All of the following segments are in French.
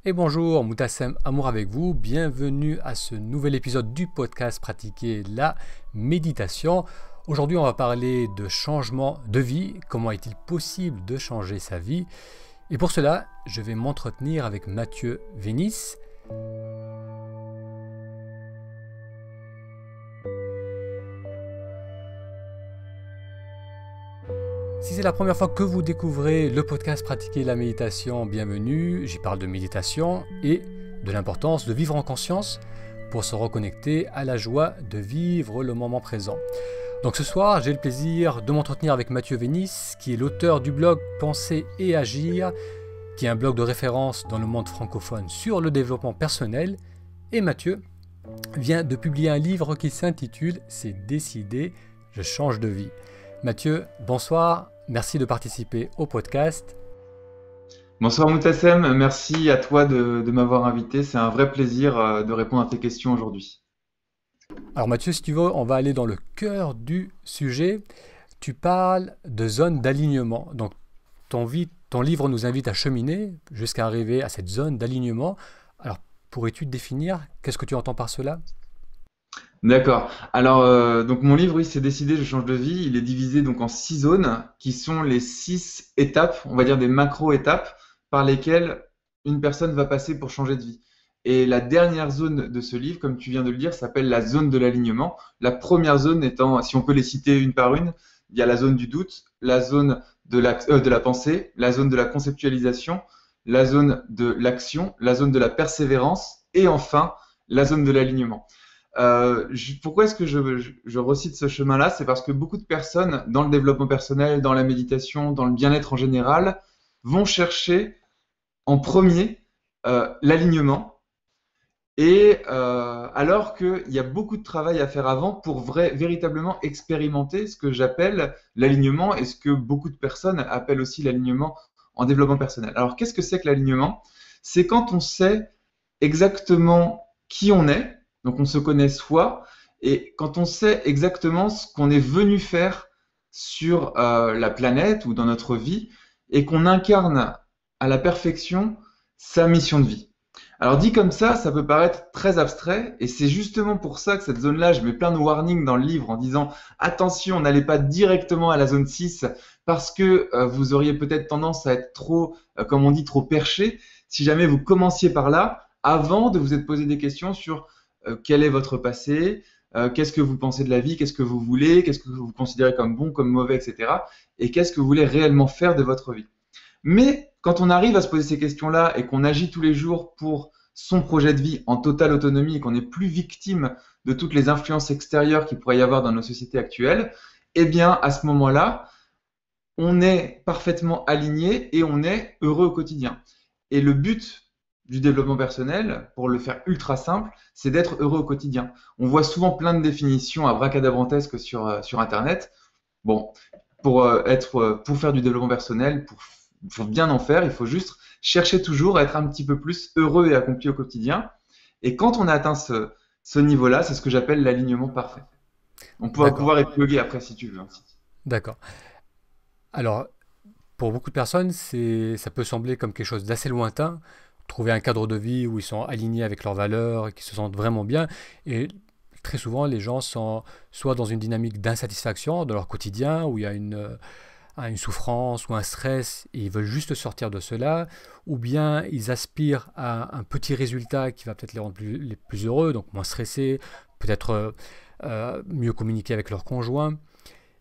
Et bonjour, Moutassem Amour avec vous, bienvenue à ce nouvel épisode du podcast Pratiquer la méditation. Aujourd'hui on va parler de changement de vie, comment est-il possible de changer sa vie. Et pour cela, je vais m'entretenir avec Mathieu Vénis. Si c'est la première fois que vous découvrez le podcast Pratiquer la méditation, bienvenue. J'y parle de méditation et de l'importance de vivre en conscience pour se reconnecter à la joie de vivre le moment présent. Donc ce soir, j'ai le plaisir de m'entretenir avec Mathieu Vénis, qui est l'auteur du blog Penser et Agir, qui est un blog de référence dans le monde francophone sur le développement personnel. Et Mathieu vient de publier un livre qui s'intitule « C'est décidé, je change de vie ». Mathieu, bonsoir, merci de participer au podcast. Bonsoir Moutassem, merci à toi de m'avoir invité. C'est un vrai plaisir de répondre à tes questions aujourd'hui. Alors Mathieu, si tu veux, on va aller dans le cœur du sujet. Tu parles de zone d'alignement. Donc ton livre nous invite à cheminer jusqu'à arriver à cette zone d'alignement. Alors pourrais-tu définir qu'est-ce que tu entends par cela ? D'accord. Alors, donc mon livre, oui, c'est décidé, je change de vie. Il est divisé donc en 6 zones qui sont les 6 étapes, on va dire des macro-étapes par lesquelles une personne va passer pour changer de vie. Et la dernière zone de ce livre, comme tu viens de le dire, s'appelle la zone de l'alignement. La première zone étant, si on peut les citer une par une, il y a la zone du doute, la zone de la pensée, la zone de la conceptualisation, la zone de l'action, la zone de la persévérance et enfin la zone de l'alignement. Pourquoi est-ce que je recite ce chemin-là? C'est parce que beaucoup de personnes, dans le développement personnel, dans la méditation, dans le bien-être en général, vont chercher en premier l'alignement, et alors qu'il y a beaucoup de travail à faire avant pour véritablement expérimenter ce que j'appelle l'alignement et ce que beaucoup de personnes appellent aussi l'alignement en développement personnel. Alors, qu'est-ce que c'est que l'alignement? C'est quand on sait exactement qui on est. Donc on se connaît soi, et quand on sait exactement ce qu'on est venu faire sur la planète ou dans notre vie, et qu'on incarne à la perfection sa mission de vie. Alors dit comme ça peut paraître très abstrait, et c'est justement pour ça que cette zone-là, je mets plein de warnings dans le livre en disant attention, n'allez pas directement à la zone 6, parce que vous auriez peut-être tendance à être trop, comme on dit, trop perché, si jamais vous commenciez par là, avant de vous être posé des questions sur quel est votre passé, qu'est-ce que vous pensez de la vie, qu'est-ce que vous voulez, qu'est-ce que vous considérez comme bon, comme mauvais, etc. Et qu'est-ce que vous voulez réellement faire de votre vie. Mais quand on arrive à se poser ces questions-là et qu'on agit tous les jours pour son projet de vie en totale autonomie et qu'on n'est plus victime de toutes les influences extérieures qu'il pourrait y avoir dans nos sociétés actuelles, eh bien à ce moment-là, on est parfaitement aligné et on est heureux au quotidien. Et le but du développement personnel, pour le faire ultra simple, c'est d'être heureux au quotidien. On voit souvent plein de définitions abracadabrantesques sur Internet. Bon, pour faire du développement personnel, pour bien en faire, il faut juste chercher toujours à être un petit peu plus heureux et accompli au quotidien. Et quand on a atteint ce niveau-là, c'est ce que j'appelle l'alignement parfait. On pourra D'accord, épiloguer après si tu veux. d'accord. Alors, pour beaucoup de personnes, ça peut sembler comme quelque chose d'assez lointain, trouver un cadre de vie où ils sont alignés avec leurs valeurs et qui se sentent vraiment bien. Et très souvent, les gens sont soit dans une dynamique d'insatisfaction de leur quotidien, où il y a une souffrance ou un stress, et ils veulent juste sortir de cela, ou bien ils aspirent à un petit résultat qui va peut-être les rendre les plus heureux, donc moins stressés, peut-être mieux communiquer avec leur conjoint.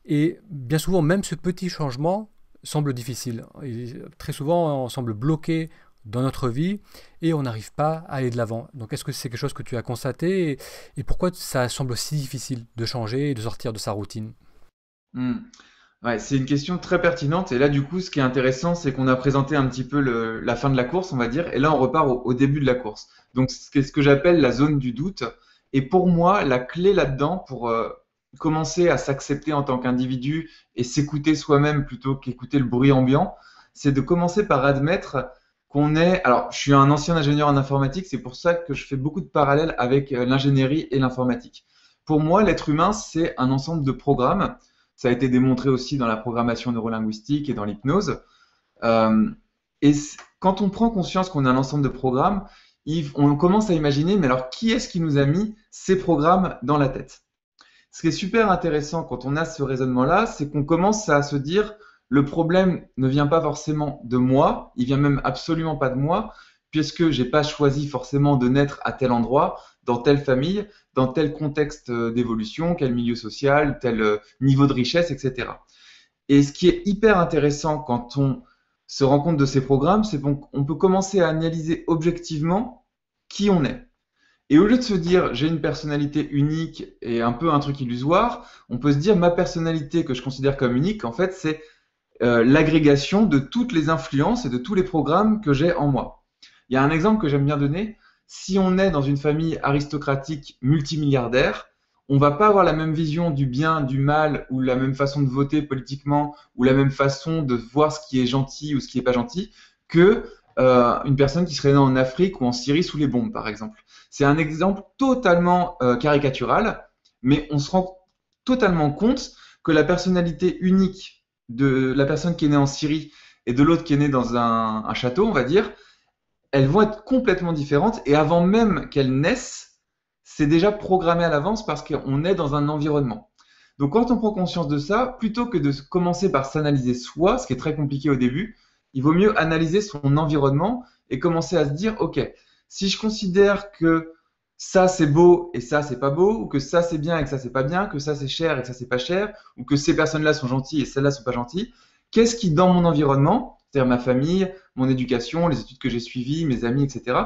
Et bien souvent, même ce petit changement semble difficile. Et très souvent, on semble bloqué dans notre vie et on n'arrive pas à aller de l'avant. Donc est-ce que c'est quelque chose que tu as constaté et pourquoi ça semble si difficile de changer et de sortir de sa routine? Hmm. Ouais, c'est une question très pertinente. Et là, du coup, ce qui est intéressant, c'est qu'on a présenté un petit peu la fin de la course, on va dire. Et là, on repart au début de la course. Donc, c'est ce que j'appelle la zone du doute. Et pour moi, la clé là-dedans, pour commencer à s'accepter en tant qu'individu et s'écouter soi-même plutôt qu'écouter le bruit ambiant, c'est de commencer par admettre qu'on est… Alors, je suis un ancien ingénieur en informatique, c'est pour ça que je fais beaucoup de parallèles avec l'ingénierie et l'informatique. Pour moi, l'être humain, c'est un ensemble de programmes. Ça a été démontré aussi dans la programmation neurolinguistique et dans l'hypnose. Euh, Et quand on prend conscience qu'on a un ensemble de programmes, on commence à imaginer, mais alors qui est-ce qui nous a mis ces programmes dans la tête? Ce qui est super intéressant quand on a ce raisonnement-là, c'est qu'on commence à se dire, le problème ne vient pas forcément de moi, il vient même absolument pas de moi, puisque j'ai pas choisi forcément de naître à tel endroit, dans telle famille, dans tel contexte d'évolution, quel milieu social, tel niveau de richesse, etc. Et ce qui est hyper intéressant quand on se rend compte de ces programmes, c'est qu'on peut commencer à analyser objectivement qui on est. Et au lieu de se dire j'ai une personnalité unique et un peu un truc illusoire, on peut se dire ma personnalité que je considère comme unique, en fait, c'est l'agrégation de toutes les influences et de tous les programmes que j'ai en moi. Il y a un exemple que j'aime bien donner. Si on est dans une famille aristocratique multimilliardaire, on va pas avoir la même vision du bien, du mal, ou la même façon de voter politiquement, ou la même façon de voir ce qui est gentil ou ce qui est pas gentil, que une personne qui serait née en Afrique ou en Syrie sous les bombes, par exemple. C'est un exemple totalement caricatural, mais on se rend totalement compte que la personnalité unique de la personne qui est née en Syrie et de l'autre qui est née dans un château, on va dire, elles vont être complètement différentes et avant même qu'elles naissent, c'est déjà programmé à l'avance parce qu'on est dans un environnement. Donc quand on prend conscience de ça, plutôt que de commencer par s'analyser soi, ce qui est très compliqué au début, il vaut mieux analyser son environnement et commencer à se dire, OK, si je considère que ça c'est beau et ça c'est pas beau, ou que ça c'est bien et que ça c'est pas bien, que ça c'est cher et que ça c'est pas cher, ou que ces personnes-là sont gentilles et celles-là sont pas gentilles, qu'est-ce qui dans mon environnement, c'est-à-dire ma famille, mon éducation, les études que j'ai suivies, mes amis, etc.,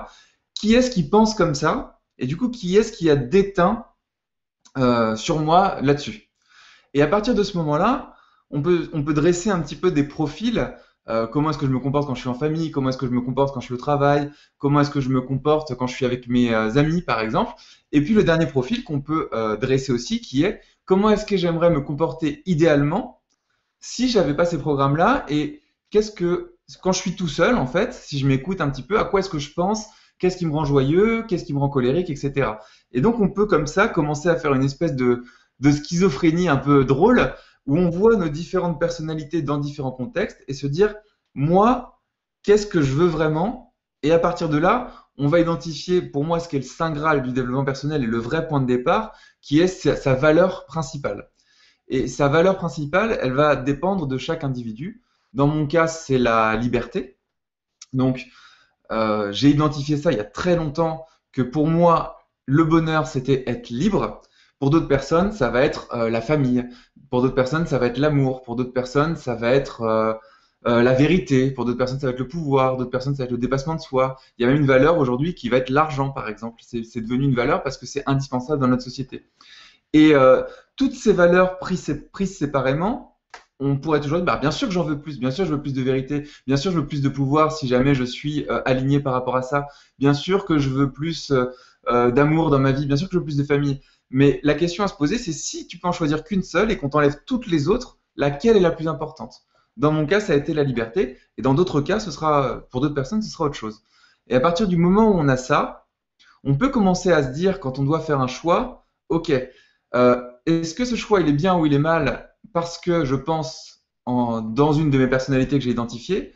qui est-ce qui pense comme ça? Et du coup, qui est-ce qui a déteint sur moi là-dessus? Et à partir de ce moment-là, on peut dresser un petit peu des profils. Comment est-ce que je me comporte quand je suis en famille? Comment est-ce que je me comporte quand je suis au travail? Comment est-ce que je me comporte quand je suis avec mes amis, par exemple? Et puis le dernier profil qu'on peut dresser aussi, qui est comment est-ce que j'aimerais me comporter idéalement si j'avais pas ces programmes-là et qu'est-ce que, quand je suis tout seul, en fait, si je m'écoute un petit peu, à quoi est-ce que je pense, qu'est-ce qui me rend joyeux, qu'est-ce qui me rend colérique, etc. Et donc, on peut comme ça commencer à faire une espèce de schizophrénie un peu drôle où on voit nos différentes personnalités dans différents contextes et se dire, moi, qu'est-ce que je veux vraiment? Et à partir de là, on va identifier pour moi ce qu'est le saint graal du développement personnel et le vrai point de départ, qui est sa valeur principale. Et sa valeur principale, elle va dépendre de chaque individu. Dans mon cas, c'est la liberté. Donc, j'ai identifié ça il y a très longtemps que pour moi, le bonheur, c'était être libre. Pour d'autres personnes, ça va être la famille. Pour d'autres personnes, ça va être l'amour. Pour d'autres personnes, ça va être la vérité. Pour d'autres personnes, ça va être le pouvoir. D'autres personnes, ça va être le dépassement de soi. Il y a même une valeur aujourd'hui qui va être l'argent, par exemple. C'est devenu une valeur parce que c'est indispensable dans notre société. Et toutes ces valeurs prises séparément, on pourrait toujours dire, bah, bien sûr que j'en veux plus, bien sûr je veux plus de vérité, bien sûr je veux plus de pouvoir si jamais je suis aligné par rapport à ça, bien sûr que je veux plus d'amour dans ma vie, bien sûr que je veux plus de famille. Mais la question à se poser, c'est si tu peux en choisir qu'une seule et qu'on t'enlève toutes les autres, laquelle est la plus importante? Dans mon cas, ça a été la liberté, et dans d'autres cas, ce sera, pour d'autres personnes, ce sera autre chose. Et à partir du moment où on a ça, on peut commencer à se dire, quand on doit faire un choix, ok, est-ce que ce choix il est bien ou il est mal parce que je pense dans une de mes personnalités que j'ai identifiées,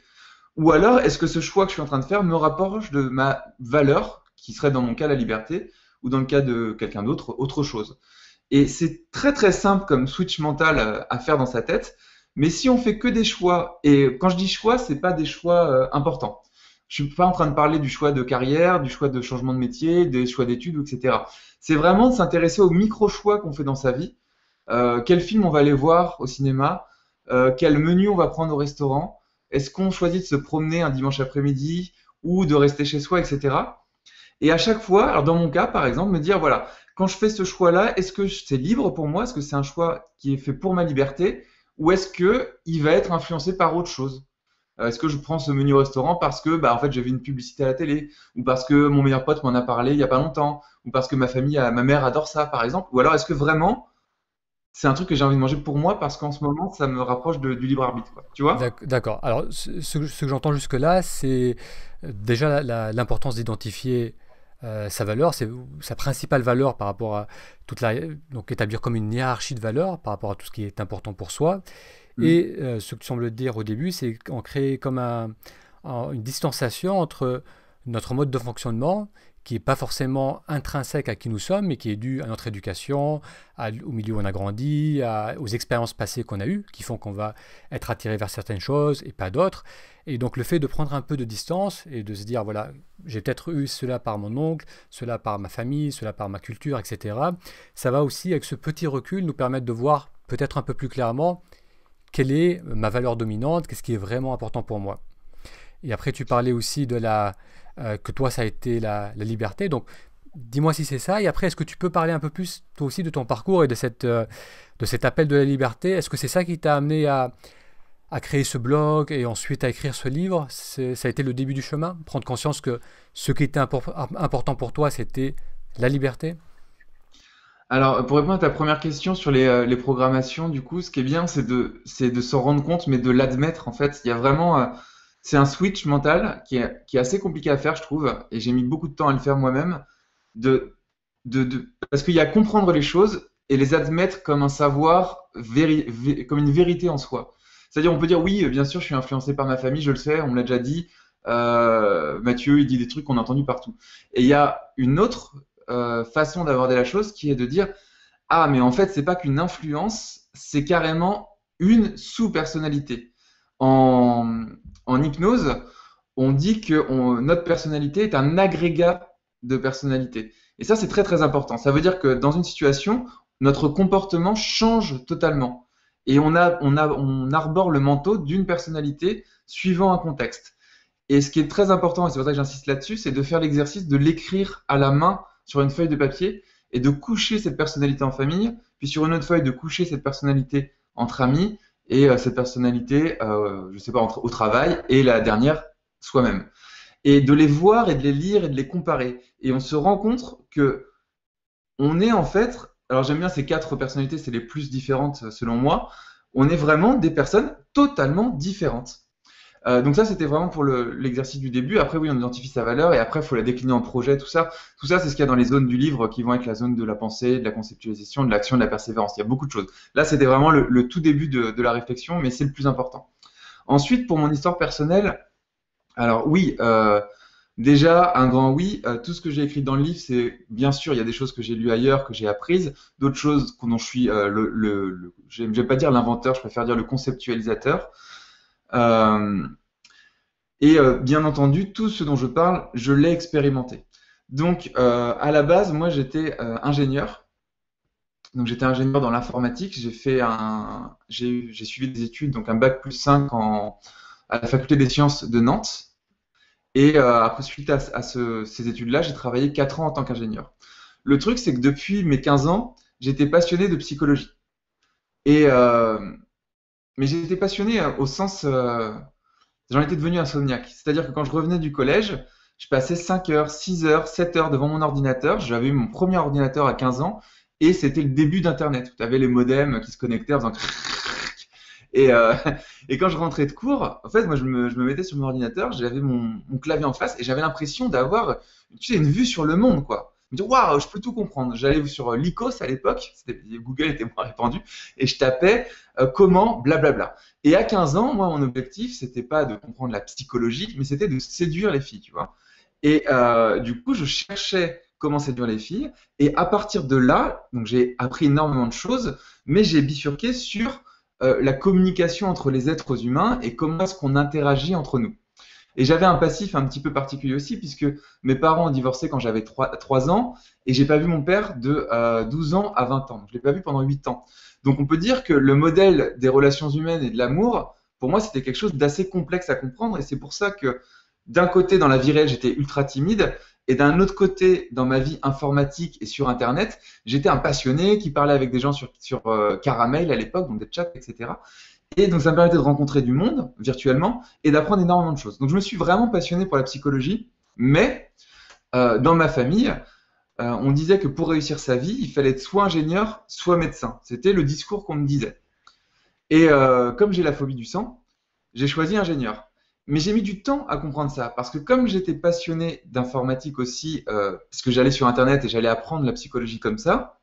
ou alors est-ce que ce choix que je suis en train de faire me rapproche de ma valeur, qui serait dans mon cas la liberté, ou dans le cas de quelqu'un d'autre, autre chose. Et c'est très très simple comme switch mental à faire dans sa tête, mais si on fait que des choix, et quand je dis choix, c'est pas des choix importants. Je suis pas en train de parler du choix de carrière, du choix de changement de métier, des choix d'études, etc. C'est vraiment de s'intéresser aux micro-choix qu'on fait dans sa vie. Quel film on va aller voir au cinéma? Quel menu on va prendre au restaurant? Est-ce qu'on choisit de se promener un dimanche après-midi ou de rester chez soi, etc. Et à chaque fois, alors dans mon cas, par exemple, me dire, voilà, quand je fais ce choix-là, est-ce que c'est libre pour moi? Est-ce que c'est un choix qui est fait pour ma liberté? Ou est-ce que il va être influencé par autre chose? Est-ce que je prends ce menu au restaurant parce que, bah, en fait, j'ai vu une publicité à la télé, ou parce que mon meilleur pote m'en a parlé il y a pas longtemps, ou parce que ma famille, ma mère adore ça, par exemple, ou alors est-ce que vraiment c'est un truc que j'ai envie de manger pour moi parce qu'en ce moment, ça me rapproche du libre arbitre, quoi. Tu vois? D'accord. Alors, ce que j'entends jusque-là, c'est déjà l'importance d'identifier sa valeur, c'est sa principale valeur par rapport à toute la... Donc établir comme une hiérarchie de valeurs par rapport à tout ce qui est important pour soi. Mm. Et ce que tu sembles dire au début, c'est en créer comme une distanciation entre notre mode de fonctionnement, qui n'est pas forcément intrinsèque à qui nous sommes, mais qui est dû à notre éducation, au milieu où on a grandi, aux expériences passées qu'on a eues, qui font qu'on va être attiré vers certaines choses et pas d'autres. Et donc le fait de prendre un peu de distance et de se dire, voilà, j'ai peut-être eu cela par mon oncle, cela par ma famille, cela par ma culture, etc. Ça va aussi, avec ce petit recul, nous permettre de voir peut-être un peu plus clairement quelle est ma valeur dominante, qu'est-ce qui est vraiment important pour moi. Et après, tu parlais aussi que toi, ça a été la liberté. Donc, dis-moi si c'est ça. Et après, est-ce que tu peux parler un peu plus, toi aussi, de ton parcours et de cet appel de la liberté? Est-ce que c'est ça qui t'a amené à créer ce blog et ensuite à écrire ce livre? Ça a été le début du chemin? Prendre conscience que ce qui était important pour toi, c'était la liberté? Alors, pour répondre à ta première question sur les programmations, du coup, ce qui est bien, c'est de s'en rendre compte, mais de l'admettre, en fait. Il y a vraiment, c'est un switch mental qui est assez compliqué à faire, je trouve, et j'ai mis beaucoup de temps à le faire moi-même, de, parce qu'il y a comprendre les choses et les admettre comme un savoir, comme une vérité en soi. C'est-à-dire, on peut dire, oui, bien sûr, je suis influencé par ma famille, je le sais, on me l'a déjà dit, Mathieu, il dit des trucs qu'on a entendus partout. Et il y a une autre façon d'aborder la chose qui est de dire, ah, mais en fait, c'est pas qu'une influence, c'est carrément une sous-personnalité. En, en hypnose, on dit que notre personnalité est un agrégat de personnalité. Et ça, c'est très très important. Ça veut dire que dans une situation, notre comportement change totalement. Et on arbore le manteau d'une personnalité suivant un contexte. Et ce qui est très important, et c'est pour ça que j'insiste là-dessus, c'est de faire l'exercice de l'écrire à la main sur une feuille de papier et de coucher cette personnalité en famille, puis sur une autre feuille de coucher cette personnalité entre amis et cette personnalité, je sais pas, au travail et la dernière soi-même. Et de les voir et de les lire et de les comparer. Et on se rend compte que on est en fait, alors j'aime bien ces quatre personnalités, c'est les plus différentes selon moi, on est vraiment des personnes totalement différentes. Donc ça, c'était vraiment pour l'exercice du début. Après, oui, on identifie sa valeur et après, il faut la décliner en projet, tout ça. Tout ça, c'est ce qu'il y a dans les zones du livre qui vont être la zone de la pensée, de la conceptualisation, de l'action, de la persévérance. Il y a beaucoup de choses. Là, c'était vraiment le tout début de la réflexion, mais c'est le plus important. Ensuite, pour mon histoire personnelle, alors oui, déjà, un grand oui. Tout ce que j'ai écrit dans le livre, c'est bien sûr, il y a des choses que j'ai lues ailleurs, que j'ai apprises, d'autres choses dont je suis je vais pas dire l'inventeur, je préfère dire le conceptualisateur. Euh, bien entendu, tout ce dont je parle, je l'ai expérimenté. Donc, à la base, moi, j'étais ingénieur. Donc, j'étais ingénieur dans l'informatique. J'ai suivi des études, donc un bac plus 5 à la faculté des sciences de Nantes. Et après, suite à ces études-là, j'ai travaillé 4 ans en tant qu'ingénieur. Le truc, c'est que depuis mes 15 ans, j'étais passionné de psychologie. Et, mais j'étais passionné au sens, j'en étais devenu insomniaque. C'est-à-dire que quand je revenais du collège, je passais 5 heures, 6 heures, 7 heures devant mon ordinateur. J'avais eu mon premier ordinateur à 15 ans et c'était le début d'Internet. Tu avais les modems qui se connectaient en faisant et, et quand je rentrais de cours, en fait, moi, je me mettais sur mon ordinateur, j'avais mon clavier en face et j'avais l'impression d'avoir, tu sais, une vue sur le monde, quoi. Je me disais, waouh, je peux tout comprendre. J'allais sur Lycos à l'époque, Google était moins répandu, et je tapais comment, blablabla. Et à 15 ans, moi, mon objectif, c'était pas de comprendre la psychologie, mais c'était de séduire les filles, tu vois. Et du coup, je cherchais comment séduire les filles. Et à partir de là, donc j'ai appris énormément de choses, mais j'ai bifurqué sur la communication entre les êtres humains et comment est-ce qu'on interagit entre nous. Et j'avais un passif un petit peu particulier aussi, puisque mes parents ont divorcé quand j'avais 3 ans, et j'ai pas vu mon père de 12 ans à 20 ans. Donc, je l'ai pas vu pendant 8 ans. Donc on peut dire que le modèle des relations humaines et de l'amour, pour moi, c'était quelque chose d'assez complexe à comprendre, et c'est pour ça que d'un côté, dans la vie réelle, j'étais ultra timide, et d'un autre côté, dans ma vie informatique et sur Internet, j'étais un passionné qui parlait avec des gens sur Caramel à l'époque, donc des chats, etc. Et donc ça me permettait de rencontrer du monde virtuellement et d'apprendre énormément de choses. Donc je me suis vraiment passionné pour la psychologie, mais dans ma famille, on disait que pour réussir sa vie, il fallait être soit ingénieur, soit médecin. C'était le discours qu'on me disait. Et comme j'ai la phobie du sang, j'ai choisi ingénieur. Mais j'ai mis du temps à comprendre ça, parce que comme j'étais passionné d'informatique aussi, parce que j'allais sur Internet et j'allais apprendre la psychologie comme ça,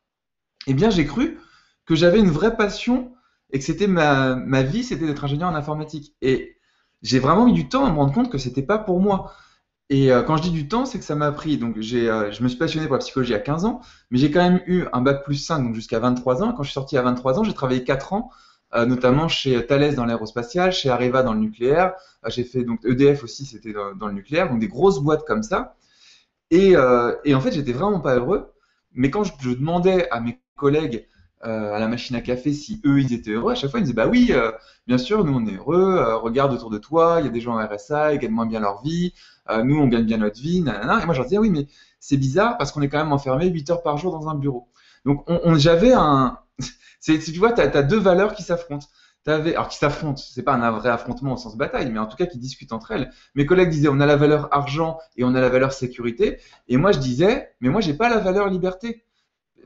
eh bien j'ai cru que j'avais une vraie passion et que c'était ma vie, c'était d'être ingénieur en informatique. Et j'ai vraiment mis du temps à me rendre compte que c'était pas pour moi. Et quand je dis du temps, c'est que ça m'a pris. Donc, je me suis passionné pour la psychologie à 15 ans, mais j'ai quand même eu un bac plus 5, donc jusqu'à 23 ans. Et quand je suis sorti à 23 ans, j'ai travaillé 4 ans, notamment chez Thales dans l'aérospatiale, chez Areva dans le nucléaire. J'ai fait donc EDF aussi, c'était dans le nucléaire, donc des grosses boîtes comme ça. Et en fait, j'étais vraiment pas heureux. Mais quand je demandais à mes collègues à la machine à café si eux, ils étaient heureux, à chaque fois, ils me disaient, bah oui, bien sûr, nous, on est heureux. Regarde autour de toi, il y a des gens en RSA, ils gagnent moins bien leur vie. Nous, on gagne bien notre vie. Nanana. Et moi, je leur disais, ah oui, mais c'est bizarre parce qu'on est quand même enfermé 8 heures par jour dans un bureau. Donc, j'avais un... tu vois, tu as deux valeurs qui s'affrontent. Alors, qui s'affrontent, c'est pas un vrai affrontement au sens bataille, mais en tout cas qui discutent entre elles. Mes collègues disaient, on a la valeur argent et on a la valeur sécurité. Et moi, je disais, mais moi, j'ai pas la valeur liberté.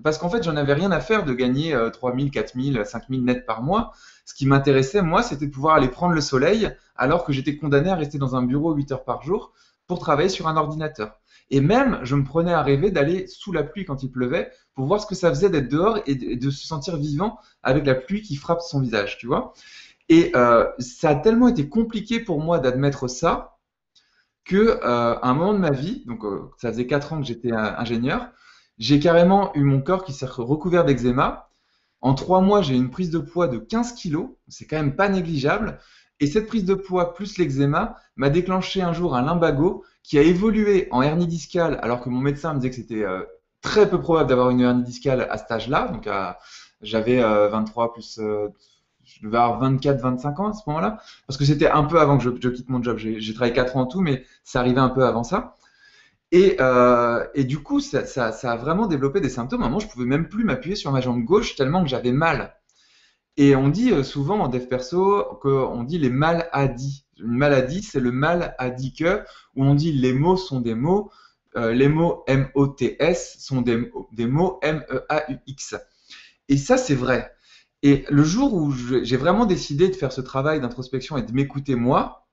Parce qu'en fait, j'en avais rien à faire de gagner 3 000, 4 000, 5 000 nets par mois. Ce qui m'intéressait, moi, c'était de pouvoir aller prendre le soleil alors que j'étais condamné à rester dans un bureau 8 heures par jour pour travailler sur un ordinateur. Et même, je me prenais à rêver d'aller sous la pluie quand il pleuvait pour voir ce que ça faisait d'être dehors et de se sentir vivant avec la pluie qui frappe son visage, tu vois. Et ça a tellement été compliqué pour moi d'admettre ça que à un moment de ma vie, donc ça faisait 4 ans que j'étais ingénieur, j'ai carrément eu mon corps qui s'est recouvert d'eczéma. En 3 mois, j'ai eu une prise de poids de 15 kilos, c'est quand même pas négligeable. Et cette prise de poids plus l'eczéma m'a déclenché un jour un lumbago qui a évolué en hernie discale, alors que mon médecin me disait que c'était très peu probable d'avoir une hernie discale à cet âge-là. Donc j'avais 23 plus, je devais avoir 24, 25 ans à ce moment-là, parce que c'était un peu avant que je quitte mon job. J'ai travaillé 4 ans en tout, mais ça arrivait un peu avant ça. Et du coup, ça a vraiment développé des symptômes. À un moment, je pouvais même plus m'appuyer sur ma jambe gauche tellement que j'avais mal. Et on dit souvent en dev perso qu'on dit les maladies. Une maladie, c'est le mal à dit que, où on dit les mots sont des mots, les mots M-O-T-S sont des mots M-E-A-U-X. Et ça, c'est vrai. Et le jour où j'ai vraiment décidé de faire ce travail d'introspection et de m'écouter moi,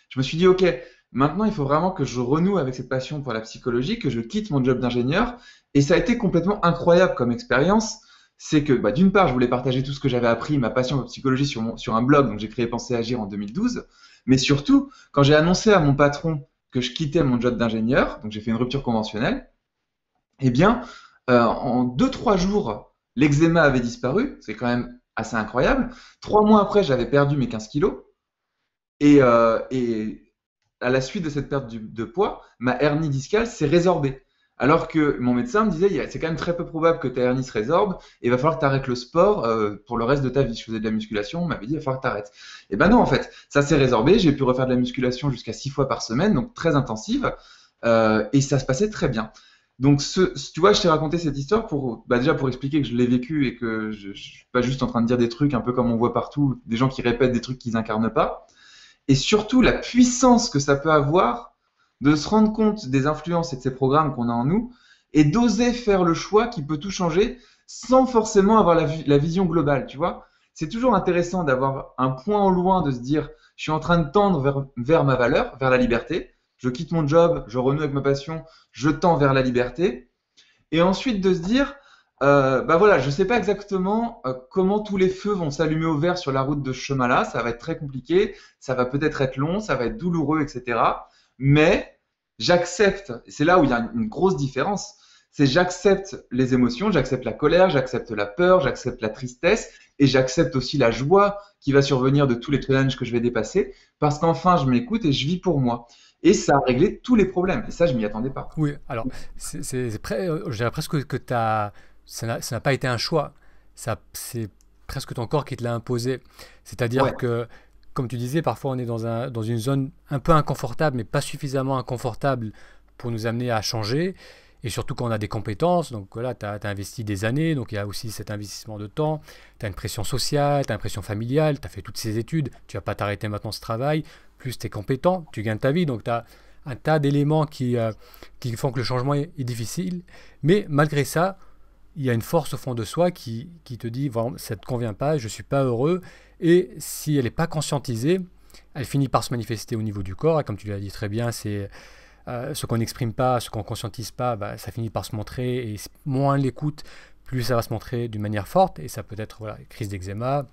je me suis dit, OK, maintenant, il faut vraiment que je renoue avec cette passion pour la psychologie, que je quitte mon job d'ingénieur. Et ça a été complètement incroyable comme expérience. C'est que, bah, d'une part, je voulais partager tout ce que j'avais appris, ma passion pour la psychologie sur un blog, donc j'ai créé Penser Agir en 2012. Mais surtout, quand j'ai annoncé à mon patron que je quittais mon job d'ingénieur, donc j'ai fait une rupture conventionnelle, eh bien, en 2, 3 jours, l'eczéma avait disparu. C'est quand même assez incroyable. 3 mois après, j'avais perdu mes 15 kilos. Et à la suite de cette perte de poids, ma hernie discale s'est résorbée. Alors que mon médecin me disait, c'est quand même très peu probable que ta hernie se résorbe et il va falloir que tu arrêtes le sport pour le reste de ta vie. Je faisais de la musculation, on m'avait dit, il va falloir que tu arrêtes. Et ben non, en fait, ça s'est résorbé. J'ai pu refaire de la musculation jusqu'à 6 fois par semaine, donc très intensive, et ça se passait très bien. Donc, tu vois, je t'ai raconté cette histoire pour, bah, déjà pour expliquer que je l'ai vécu et que je suis pas juste en train de dire des trucs un peu comme on voit partout, des gens qui répètent des trucs qu'ils incarnent pas et surtout la puissance que ça peut avoir de se rendre compte des influences et de ces programmes qu'on a en nous et d'oser faire le choix qui peut tout changer sans forcément avoir la vision globale, tu vois. C'est toujours intéressant d'avoir un point au loin de se dire je suis en train de tendre vers ma valeur, vers la liberté. Je quitte mon job, je renoue avec ma passion, je tends vers la liberté. Et ensuite de se dire bah voilà, je sais pas exactement comment tous les feux vont s'allumer au vert sur la route de ce chemin-là. Ça va être très compliqué, ça va peut-être être long, ça va être douloureux, etc. Mais j'accepte, et c'est là où il y a une grosse différence, c'est j'accepte les émotions, j'accepte la colère, j'accepte la peur, j'accepte la tristesse, et j'accepte aussi la joie qui va survenir de tous les challenges que je vais dépasser, parce qu'enfin je m'écoute et je vis pour moi. Et ça a réglé tous les problèmes, et ça je m'y attendais pas. Oui, alors, je dirais presque que ça n'a pas été un choix. C'est presque ton corps qui te l'a imposé. Ouais, C'est-à-dire que, comme tu disais, parfois on est dans une zone un peu inconfortable, mais pas suffisamment inconfortable pour nous amener à changer. Et surtout quand on a des compétences, donc voilà, tu as investi des années, donc il y a aussi cet investissement de temps, tu as une pression sociale, tu as une pression familiale, tu as fait toutes ces études, tu vas pas t'arrêter maintenant ce travail, plus tu es compétent, tu gagnes ta vie, donc tu as un tas d'éléments qui font que le changement est difficile, mais malgré ça, il y a une force au fond de soi qui te dit, voilà, ça ne te convient pas, je ne suis pas heureux, et si elle n'est pas conscientisée, elle finit par se manifester au niveau du corps, et comme tu l'as dit très bien, c'est ce qu'on n'exprime pas, ce qu'on ne conscientise pas, bah, ça finit par se montrer, et moins on l'écoute, plus ça va se montrer d'une manière forte, et ça peut être voilà, crise d'eczéma,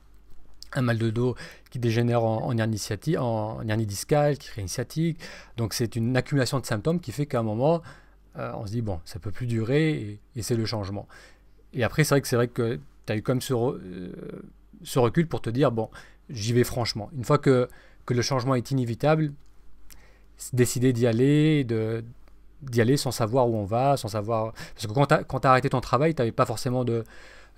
un mal de dos qui dégénère en hernie en hernie discale, qui crée une sciatique. Donc c'est une accumulation de symptômes qui fait qu'à un moment, on se dit, bon, ça peut plus durer et c'est le changement. Et après, c'est vrai que tu as eu comme ce recul pour te dire, bon, j'y vais franchement. Une fois que le changement est inévitable, décider d'y aller sans savoir où on va, sans savoir... Parce que quand tu as arrêté ton travail, tu n'avais pas forcément de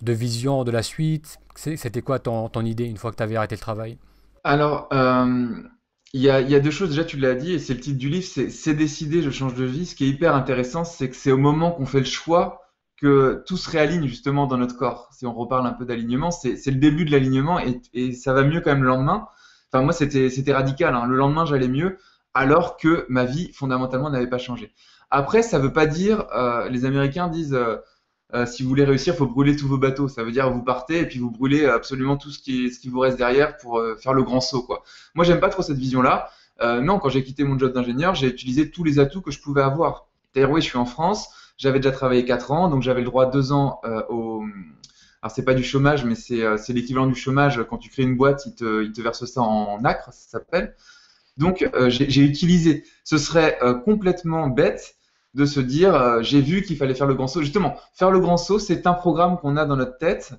vision de la suite. C'était quoi ton idée une fois que tu avais arrêté le travail? Alors, il y a deux choses, déjà tu l'as dit, et c'est le titre du livre, c'est décidé, je change de vie. Ce qui est hyper intéressant, c'est que c'est au moment qu'on fait le choix que tout se réaligne justement dans notre corps. Si on reparle un peu d'alignement, c'est le début de l'alignement et ça va mieux quand même le lendemain. Enfin, moi, c'était radical, hein. Le lendemain, j'allais mieux, alors que ma vie, fondamentalement, n'avait pas changé. Après, ça veut pas dire, les Américains disent, si vous voulez réussir, il faut brûler tous vos bateaux. Ça veut dire vous partez et puis vous brûlez absolument tout ce qui vous reste derrière pour faire le grand saut, quoi. Moi, j'aime pas trop cette vision-là. Non, quand j'ai quitté mon job d'ingénieur, j'ai utilisé tous les atouts que je pouvais avoir. C'est-à-dire, oui, je suis en France, j'avais déjà travaillé 4 ans, donc j'avais le droit à 2 ans au... Alors, c'est pas du chômage, mais c'est l'équivalent du chômage. Quand tu crées une boîte, ils te versent ça en acre, ça s'appelle. Donc, j'ai utilisé. Ce serait complètement bête de se dire, j'ai vu qu'il fallait faire le grand saut. Justement, faire le grand saut, c'est un programme qu'on a dans notre tête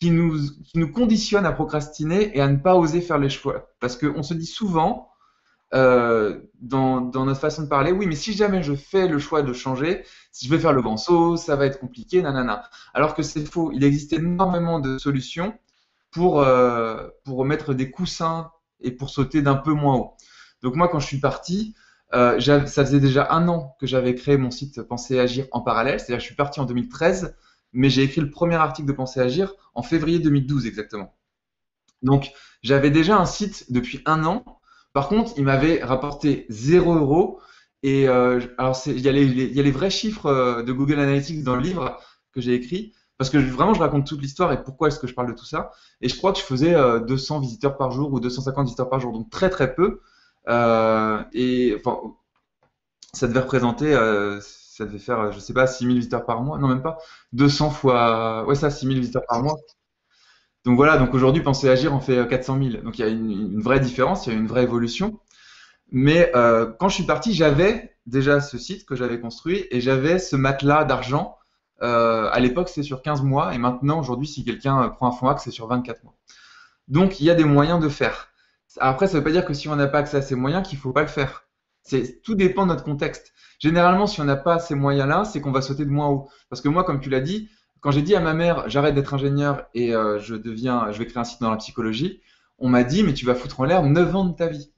qui nous conditionne à procrastiner et à ne pas oser faire les choix. Parce qu'on se dit souvent, dans notre façon de parler, oui, mais si jamais je fais le choix de changer, si je vais faire le grand saut, ça va être compliqué, nanana. Alors que c'est faux. Il existe énormément de solutions pour mettre des coussins et pour sauter d'un peu moins haut. Donc moi, quand je suis parti, ça faisait déjà 1 an que j'avais créé mon site Penser et Agir en parallèle. C'est-à-dire que je suis parti en 2013, mais j'ai écrit le premier article de Penser et Agir en février 2012 exactement. Donc j'avais déjà un site depuis 1 an. Par contre, il m'avait rapporté 0 euros. Et alors il y a les vrais chiffres de Google Analytics dans le livre que j'ai écrit. Parce que vraiment, je raconte toute l'histoire et pourquoi est-ce que je parle de tout ça. Et je crois que je faisais 200 visiteurs par jour ou 250 visiteurs par jour, donc très très peu. Et enfin, ça devait représenter, ça devait faire, je sais pas, 6000 visiteurs par mois, non même pas, 200 fois, ouais ça, 6000 visiteurs par mois. Donc voilà, donc aujourd'hui, Penser Agir en fait 400 000. Donc il y a une vraie différence, il y a une vraie évolution. Mais quand je suis parti, j'avais déjà ce site que j'avais construit et j'avais ce matelas d'argent. À l'époque, c'était sur 15 mois et maintenant, aujourd'hui, si quelqu'un prend un fonds ACK, c'est sur 24 mois. Donc il y a des moyens de faire. Après, ça ne veut pas dire que si on n'a pas accès à ces moyens, qu'il ne faut pas le faire. Tout dépend de notre contexte. Généralement, si on n'a pas ces moyens-là, c'est qu'on va sauter de moins haut. Parce que moi, comme tu l'as dit, quand j'ai dit à ma mère, j'arrête d'être ingénieur et je vais créer un site dans la psychologie, on m'a dit, mais tu vas foutre en l'air 9 ans de ta vie.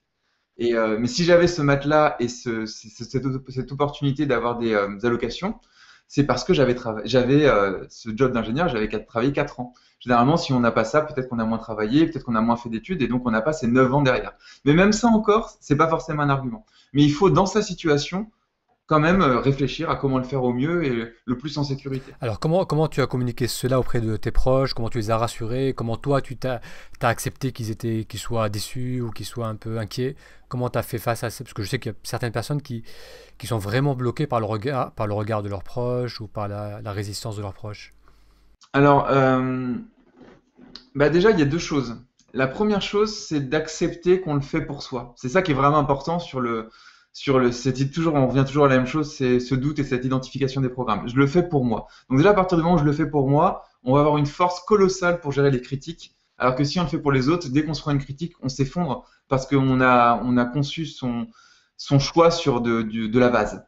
Mais si j'avais ce matelas et cette opportunité d'avoir des allocations, c'est parce que j'avais ce job d'ingénieur, j'avais travaillé 4 ans. Généralement, si on n'a pas ça, peut-être qu'on a moins travaillé, peut-être qu'on a moins fait d'études et donc on n'a pas ces 9 ans derrière. Mais même ça encore, c'est pas forcément un argument. Mais il faut, dans sa situation, quand même réfléchir à comment le faire au mieux et le plus en sécurité. Alors, comment tu as communiqué cela auprès de tes proches? Comment tu les as rassurés? Comment toi, t'as accepté qu'ils soient déçus ou qu'ils soient un peu inquiets? Comment tu as fait face à ça? Parce que je sais qu'il y a certaines personnes qui sont vraiment bloquées par le regard de leurs proches ou par la résistance de leurs proches. Alors, bah déjà, il y a deux choses. La première chose, c'est d'accepter qu'on le fait pour soi. C'est ça qui est vraiment important toujours, on revient toujours à la même chose, c'est ce doute et cette identification des programmes. Je le fais pour moi. Donc déjà, à partir du moment où je le fais pour moi, on va avoir une force colossale pour gérer les critiques. Alors que si on le fait pour les autres, dès qu'on se prend une critique, on s'effondre parce on a conçu son choix sur de la base.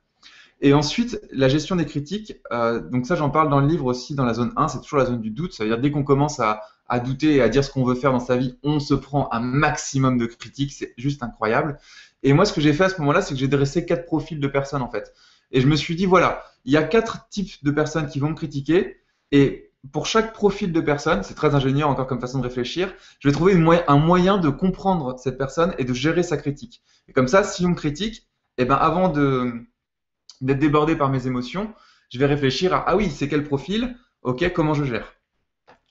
Et ensuite, la gestion des critiques, donc ça j'en parle dans le livre aussi, dans la zone 1, c'est toujours la zone du doute, ça veut dire dès qu'on commence à douter et à dire ce qu'on veut faire dans sa vie, on se prend un maximum de critiques, c'est juste incroyable. Et moi ce que j'ai fait à ce moment-là, c'est que j'ai dressé 4 profils de personnes en fait. Et je me suis dit, voilà, il y a 4 types de personnes qui vont me critiquer, et pour chaque profil de personne, c'est très ingénieur encore comme façon de réfléchir, je vais trouver un moyen de comprendre cette personne et de gérer sa critique. Et comme ça, si on me critique, eh ben avant d'être débordé par mes émotions, je vais réfléchir à, ah oui, c'est quel profil? Ok, comment je gère?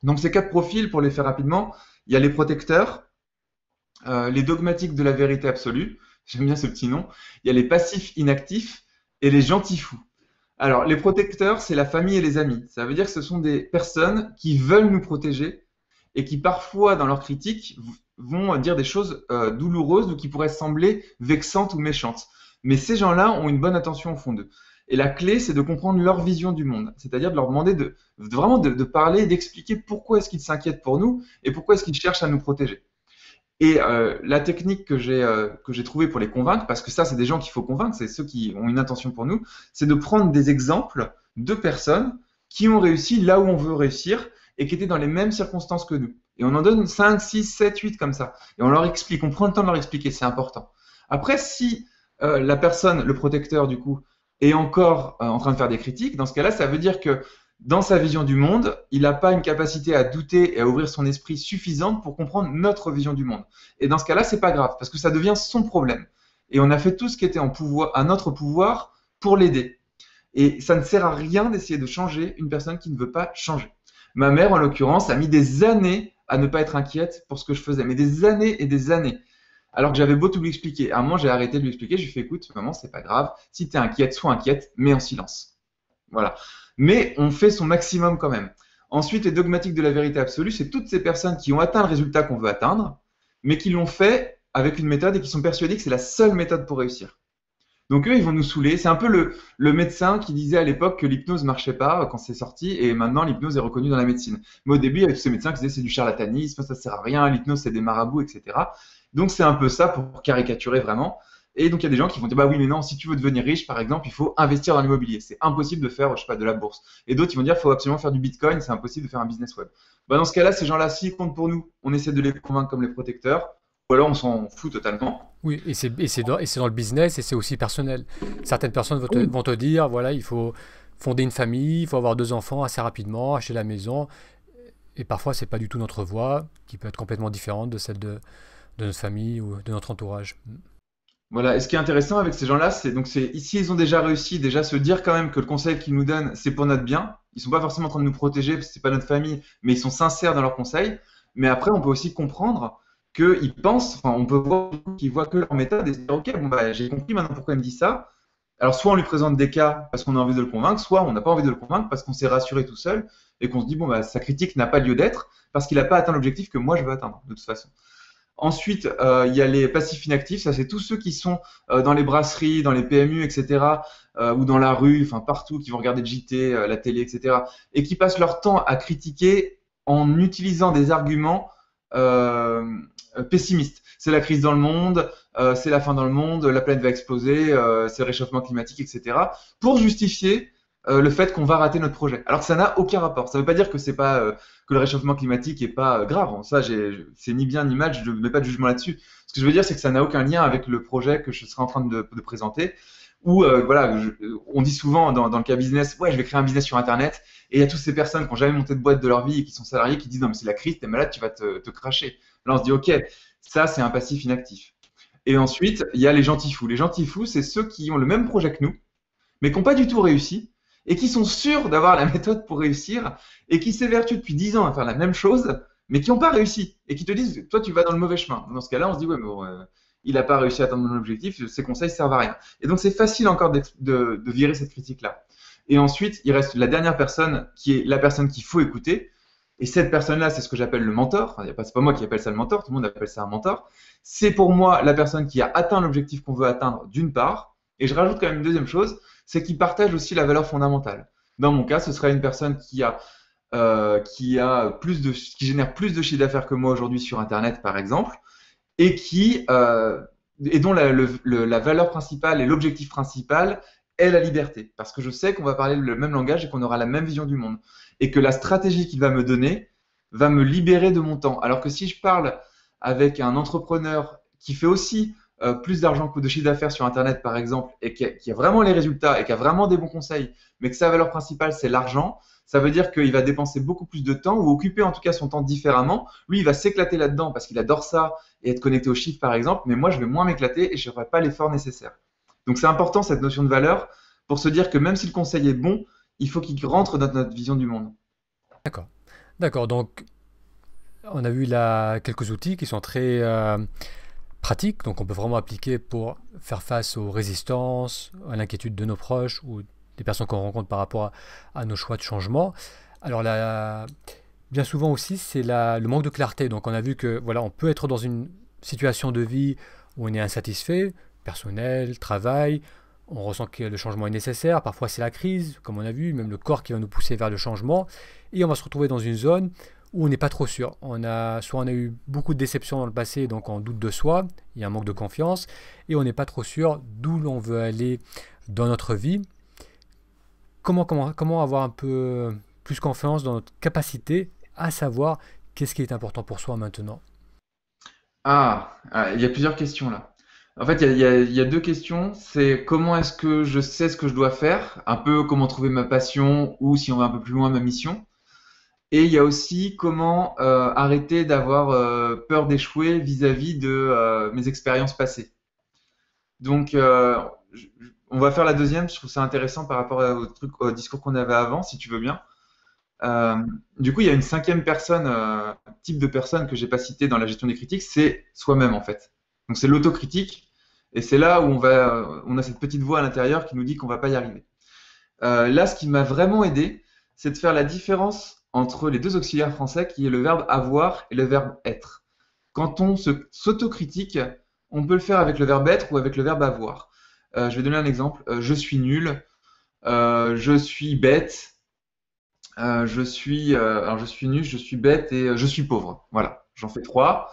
Donc ces 4 profils, pour les faire rapidement, il y a les protecteurs, les dogmatiques de la vérité absolue, j'aime bien ce petit nom, il y a les passifs inactifs et les gentils fous. Alors les protecteurs, c'est la famille et les amis. Ça veut dire que ce sont des personnes qui veulent nous protéger et qui parfois, dans leur critique, vont dire des choses douloureuses ou qui pourraient sembler vexantes ou méchantes. Mais ces gens-là ont une bonne attention au fond d'eux. Et la clé, c'est de comprendre leur vision du monde, c'est-à-dire de leur demander vraiment de parler et d'expliquer pourquoi est-ce qu'ils s'inquiètent pour nous et pourquoi est-ce qu'ils cherchent à nous protéger. Et la technique que j'ai trouvée pour les convaincre, parce que ça, c'est des gens qu'il faut convaincre, c'est ceux qui ont une intention pour nous, c'est de prendre des exemples de personnes qui ont réussi là où on veut réussir et qui étaient dans les mêmes circonstances que nous. Et on en donne 5, 6, 7, 8 comme ça. Et on leur explique, on prend le temps de leur expliquer, c'est important. Après, si la personne, le protecteur du coup, est encore en train de faire des critiques, dans ce cas-là, ça veut dire que dans sa vision du monde, il n'a pas une capacité à douter et à ouvrir son esprit suffisante pour comprendre notre vision du monde. Et dans ce cas-là, c'est pas grave, parce que ça devient son problème. Et on a fait tout ce qui était à notre pouvoir pour l'aider. Et ça ne sert à rien d'essayer de changer une personne qui ne veut pas changer. Ma mère, en l'occurrence, a mis des années à ne pas être inquiète pour ce que je faisais, mais des années et des années. Alors que j'avais beau tout lui expliquer. À un moment, j'ai arrêté de lui expliquer. Je lui ai fait, écoute, maman, c'est pas grave. Si tu es inquiète, sois inquiète, mais en silence. Voilà. Mais on fait son maximum quand même. Ensuite, les dogmatiques de la vérité absolue, c'est toutes ces personnes qui ont atteint le résultat qu'on veut atteindre, mais qui l'ont fait avec une méthode et qui sont persuadées que c'est la seule méthode pour réussir. Donc eux, ils vont nous saouler. C'est un peu le médecin qui disait à l'époque que l'hypnose marchait pas quand c'est sorti, et maintenant l'hypnose est reconnue dans la médecine. Mais au début, il y avait tous ces médecins qui disaient c'est du charlatanisme, ça sert à rien, l'hypnose c'est des marabouts, etc. Donc c'est un peu ça pour caricaturer vraiment. Et donc il y a des gens qui vont dire bah oui mais non, si tu veux devenir riche par exemple, il faut investir dans l'immobilier. C'est impossible de faire, je sais pas, de la bourse. Et d'autres ils vont dire il faut absolument faire du bitcoin, c'est impossible de faire un business web. Bah dans ce cas-là, ces gens-là, s'ils comptent pour nous, on essaie de les convaincre comme les protecteurs, ou alors on s'en fout totalement. Oui, et c'est dans le business et c'est aussi personnel. Certaines personnes vont te dire, voilà, il faut fonder une famille, il faut avoir 2 enfants assez rapidement, acheter la maison. Et parfois, c'est pas du tout notre voie, qui peut être complètement différente de celle de notre famille ou de notre entourage. Voilà. Et ce qui est intéressant avec ces gens-là, c'est ici ils ont déjà réussi, déjà se dire quand même que le conseil qu'ils nous donnent, c'est pour notre bien. Ils sont pas forcément en train de nous protéger parce que c'est pas notre famille, mais ils sont sincères dans leurs conseils. Mais après, on peut aussi comprendre qu'ils pensent, enfin, on peut voir qu'ils voient que leur méthode et se dire, ok, bon bah j'ai compris maintenant pourquoi il me dit ça. Alors soit on lui présente des cas parce qu'on a envie de le convaincre, soit on n'a pas envie de le convaincre parce qu'on s'est rassuré tout seul et qu'on se dit bon bah sa critique n'a pas lieu d'être parce qu'il n'a pas atteint l'objectif que moi je veux atteindre de toute façon. Ensuite, il y a les passifs inactifs, ça c'est tous ceux qui sont dans les brasseries, dans les PMU, etc., ou dans la rue, enfin partout, qui vont regarder le JT, la télé, etc., et qui passent leur temps à critiquer en utilisant des arguments euh, pessimistes. C'est la crise dans le monde, c'est la fin dans le monde, la planète va exploser, c'est le réchauffement climatique, etc., pour justifier le fait qu'on va rater notre projet. Alors que ça n'a aucun rapport. Ça ne veut pas dire que c'est pas que le réchauffement climatique est pas grave. Ça, c'est ni bien ni mal. Je ne mets pas de jugement là-dessus. Ce que je veux dire, c'est que ça n'a aucun lien avec le projet que je serai en train de présenter. Ou voilà, on dit souvent dans le cas business, ouais, je vais créer un business sur Internet. Et il y a toutes ces personnes qui n'ont jamais monté de boîte de leur vie et qui sont salariés qui disent non mais c'est la crise, t'es malade, tu vas te cracher. Là, on se dit ok, ça c'est un passif inactif. Et ensuite, il y a les gentils fous. Les gentils fous, c'est ceux qui ont le même projet que nous, mais qui n'ont pas du tout réussi et qui sont sûrs d'avoir la méthode pour réussir et qui s'évertuent depuis 10 ans à faire la même chose, mais qui n'ont pas réussi et qui te disent, toi, tu vas dans le mauvais chemin. Dans ce cas-là, on se dit, ouais, mais bon, il n'a pas réussi à atteindre mon objectif, ses conseils servent à rien. Et donc, c'est facile encore de virer cette critique-là. Et ensuite, il reste la dernière personne qui est la personne qu'il faut écouter. Et cette personne-là, c'est ce que j'appelle le mentor. Enfin, c'est pas moi qui appelle ça le mentor, tout le monde appelle ça un mentor. C'est pour moi la personne qui a atteint l'objectif qu'on veut atteindre d'une part. Et je rajoute quand même une deuxième chose, c'est qu'il partage aussi la valeur fondamentale. Dans mon cas, ce serait une personne qui génère plus de chiffre d'affaires que moi aujourd'hui sur Internet, par exemple, et et dont la valeur principale et l'objectif principal est la liberté. Parce que je sais qu'on va parler le même langage et qu'on aura la même vision du monde. Et que la stratégie qu'il va me donner va me libérer de mon temps. Alors que si je parle avec un entrepreneur qui fait aussi plus d'argent que de chiffre d'affaires sur Internet, par exemple, et qui a vraiment les résultats et qui a vraiment des bons conseils, mais que sa valeur principale, c'est l'argent, ça veut dire qu'il va dépenser beaucoup plus de temps ou occuper en tout cas son temps différemment. Lui, il va s'éclater là-dedans parce qu'il adore ça et être connecté aux chiffres, par exemple, mais moi, je vais moins m'éclater et je ne ferai pas l'effort nécessaire. Donc, c'est important cette notion de valeur pour se dire que même si le conseil est bon, il faut qu'il rentre dans notre vision du monde. D'accord. D'accord. Donc, on a vu là quelques outils qui sont très pratiques, donc on peut vraiment appliquer pour faire face aux résistances, à l'inquiétude de nos proches ou des personnes qu'on rencontre par rapport à nos choix de changement. Alors là, bien souvent aussi, c'est le manque de clarté. Donc on a vu que voilà, on peut être dans une situation de vie où on est insatisfait, personnel, travail, on ressent que le changement est nécessaire, parfois c'est la crise, comme on a vu, même le corps qui va nous pousser vers le changement, et on va se retrouver dans une zone où on n'est pas trop sûr. Soit on a eu beaucoup de déceptions dans le passé, donc on doute de soi, il y a un manque de confiance, et on n'est pas trop sûr d'où l'on veut aller dans notre vie. Comment avoir un peu plus confiance dans notre capacité à savoir qu'est-ce qui est important pour soi maintenant. Il y a plusieurs questions là. En fait, il y a deux questions. C'est comment est-ce que je sais ce que je dois faire, un peu comment trouver ma passion ou si on va un peu plus loin, ma mission. Et il y a aussi comment arrêter d'avoir peur d'échouer vis-à-vis de mes expériences passées. Donc, on va faire la deuxième. Je trouve ça intéressant par rapport au discours qu'on avait avant, si tu veux bien. Euh, du coup, il y a une cinquième personne, type de personne que j'ai pas cité dans la gestion des critiques, c'est soi-même en fait. Donc c'est l'autocritique, et c'est là où on a cette petite voix à l'intérieur qui nous dit qu'on va pas y arriver. Là, ce qui m'a vraiment aidé, c'est de faire la différence entre les deux auxiliaires français, qui est le verbe avoir et le verbe être. Quand on s'autocritique, on peut le faire avec le verbe être ou avec le verbe avoir. Je vais donner un exemple. Je suis nul, je suis bête. Alors je suis nul, je suis bête et je suis pauvre. Voilà, j'en fais trois.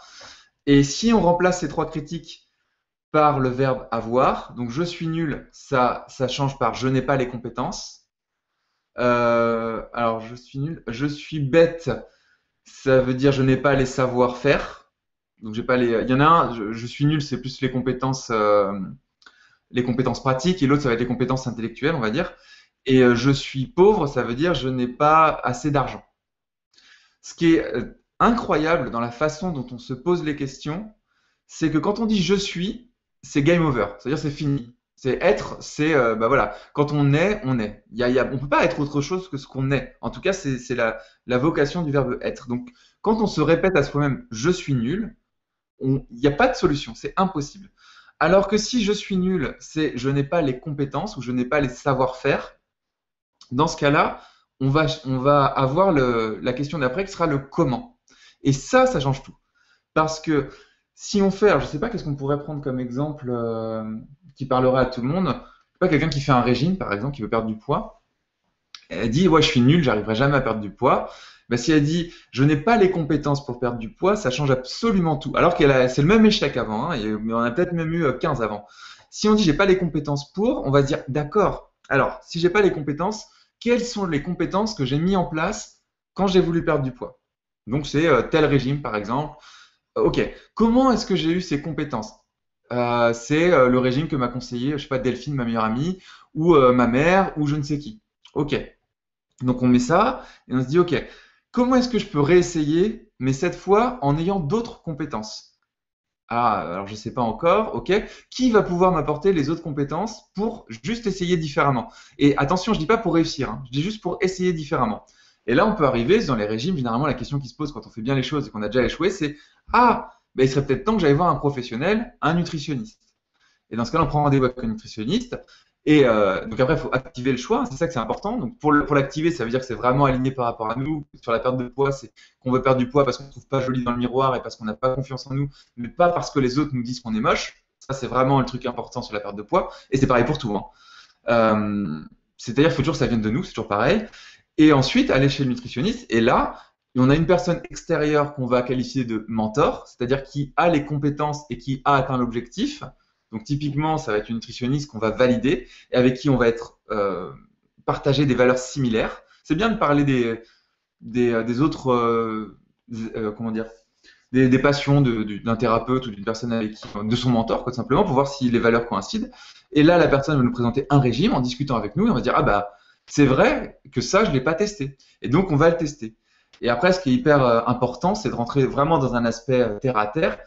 Et si on remplace ces trois critiques par le verbe avoir, donc je suis nul, ça change par je n'ai pas les compétences. Alors je suis nul, je suis bête, ça veut dire je n'ai pas les savoir-faire. Donc j'ai pas les. Il y en a un, je suis nul, c'est plus les compétences pratiques, et l'autre ça va être les compétences intellectuelles, on va dire. Et je suis pauvre, ça veut dire je n'ai pas assez d'argent. Ce qui est incroyable dans la façon dont on se pose les questions, c'est que quand on dit je suis, c'est game over, c'est-à-dire c'est fini. C'est être, c'est bah voilà, quand on est, on est. On peut pas être autre chose que ce qu'on est. En tout cas, c'est la vocation du verbe être. Donc, quand on se répète à soi-même je suis nul, il n'y a pas de solution, c'est impossible. Alors que si je suis nul, c'est je n'ai pas les compétences ou je n'ai pas les savoir-faire, dans ce cas-là, on va avoir la question d'après qui sera le comment. Et ça change tout. Parce que si on fait, alors je ne sais pas qu'est-ce qu'on pourrait prendre comme exemple qui parlerait à tout le monde. Je sais pas, quelqu'un qui fait un régime, par exemple, qui veut perdre du poids. Elle dit, ouais, je suis nul, j'arriverai jamais à perdre du poids. Ben, si elle dit, je n'ai pas les compétences pour perdre du poids, ça change absolument tout. Alors c'est le même échec avant, hein, mais on a peut-être même eu 15 avant. Si on dit, j'ai pas les compétences pour, on va se dire, d'accord. Alors, si j'ai pas les compétences, quelles sont les compétences que j'ai mis en place quand j'ai voulu perdre du poids? Donc, c'est tel régime, par exemple. Ok, comment est-ce que j'ai eu ces compétences? C'est le régime que m'a conseillé, je sais pas, Delphine, ma meilleure amie, ou ma mère, ou je ne sais qui. Ok, donc on met ça et on se dit, ok, comment est-ce que je peux réessayer, mais cette fois en ayant d'autres compétences? Ah, alors je sais pas encore, ok. Qui va pouvoir m'apporter les autres compétences pour juste essayer différemment? Et attention, je dis pas pour réussir, hein, je dis juste pour essayer différemment. Et là, on peut arriver dans les régimes, généralement la question qui se pose quand on fait bien les choses et qu'on a déjà échoué, c'est ah, ben, il serait peut-être temps que j'aille voir un professionnel, un nutritionniste. Et dans ce cas-là, on prend rendez-vous avec un nutritionniste. Et donc après, il faut activer le choix. C'est ça que c'est important. Donc pour l'activer, ça veut dire que c'est vraiment aligné par rapport à nous. Sur la perte de poids, c'est qu'on veut perdre du poids parce qu'on ne trouve pas joli dans le miroir et parce qu'on n'a pas confiance en nous, mais pas parce que les autres nous disent qu'on est moche. Ça, c'est vraiment le truc important sur la perte de poids. Et c'est pareil pour tout, hein. Euh, C'est-à-dire qu'il faut toujours que ça vienne de nous, c'est toujours pareil. Et ensuite, aller chez le nutritionniste. Et là, on a une personne extérieure qu'on va qualifier de mentor, c'est-à-dire qui a les compétences et qui a atteint l'objectif. Donc typiquement, ça va être une nutritionniste qu'on va valider et avec qui on va être partager des valeurs similaires. C'est bien de parler des autres, comment dire, des passions d'un thérapeute ou d'une personne avec qui, de son mentor, quoi, tout simplement, pour voir si les valeurs coïncident. Et là, la personne va nous présenter un régime en discutant avec nous et on va dire, ah bah, c'est vrai que ça, je ne l'ai pas testé. Et donc, on va le tester. Et après, ce qui est hyper important, c'est de rentrer vraiment dans un aspect terre à terre,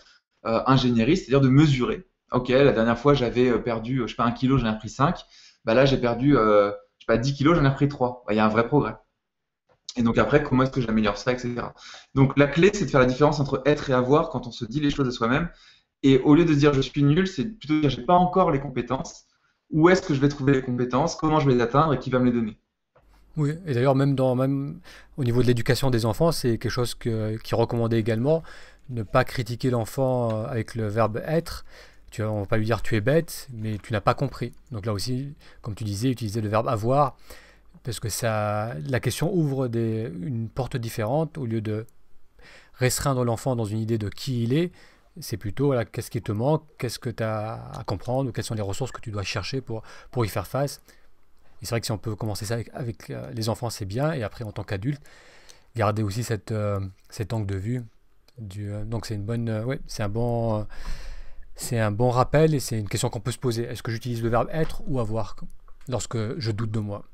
ingénierie, c'est-à-dire de mesurer. Ok, la dernière fois, j'avais perdu, je sais pas, 1 kilo, j'en ai repris 5. Bah là, j'ai perdu, je sais pas, 10 kilos, j'en ai repris 3. Bah, il y a un vrai progrès. Et donc après, comment est-ce que j'améliore ça, etc. Donc la clé, c'est de faire la différence entre être et avoir quand on se dit les choses à soi-même. Et au lieu de se dire je suis nul, c'est plutôt de dire j'ai pas encore les compétences. Où est-ce que je vais trouver les compétences? Comment je vais les atteindre et qui va me les donner? Oui, et d'ailleurs, même au niveau de l'éducation des enfants, c'est quelque chose qui est recommandé également. Ne pas critiquer l'enfant avec le verbe être. On va pas lui dire tu es bête, mais tu n'as pas compris. Donc là aussi, comme tu disais, utiliser le verbe avoir, parce que la question ouvre une porte différente au lieu de restreindre l'enfant dans une idée de qui il est. C'est plutôt voilà, qu'est-ce qui te manque, qu'est-ce que tu as à comprendre, ou quelles sont les ressources que tu dois chercher pour y faire face. Et c'est vrai que si on peut commencer ça avec les enfants, c'est bien. Et après, en tant qu'adulte, garder aussi cet angle de vue. Donc c'est une bonne, ouais, c'est un bon rappel et c'est une question qu'on peut se poser. Est-ce que j'utilise le verbe être ou avoir lorsque je doute de moi?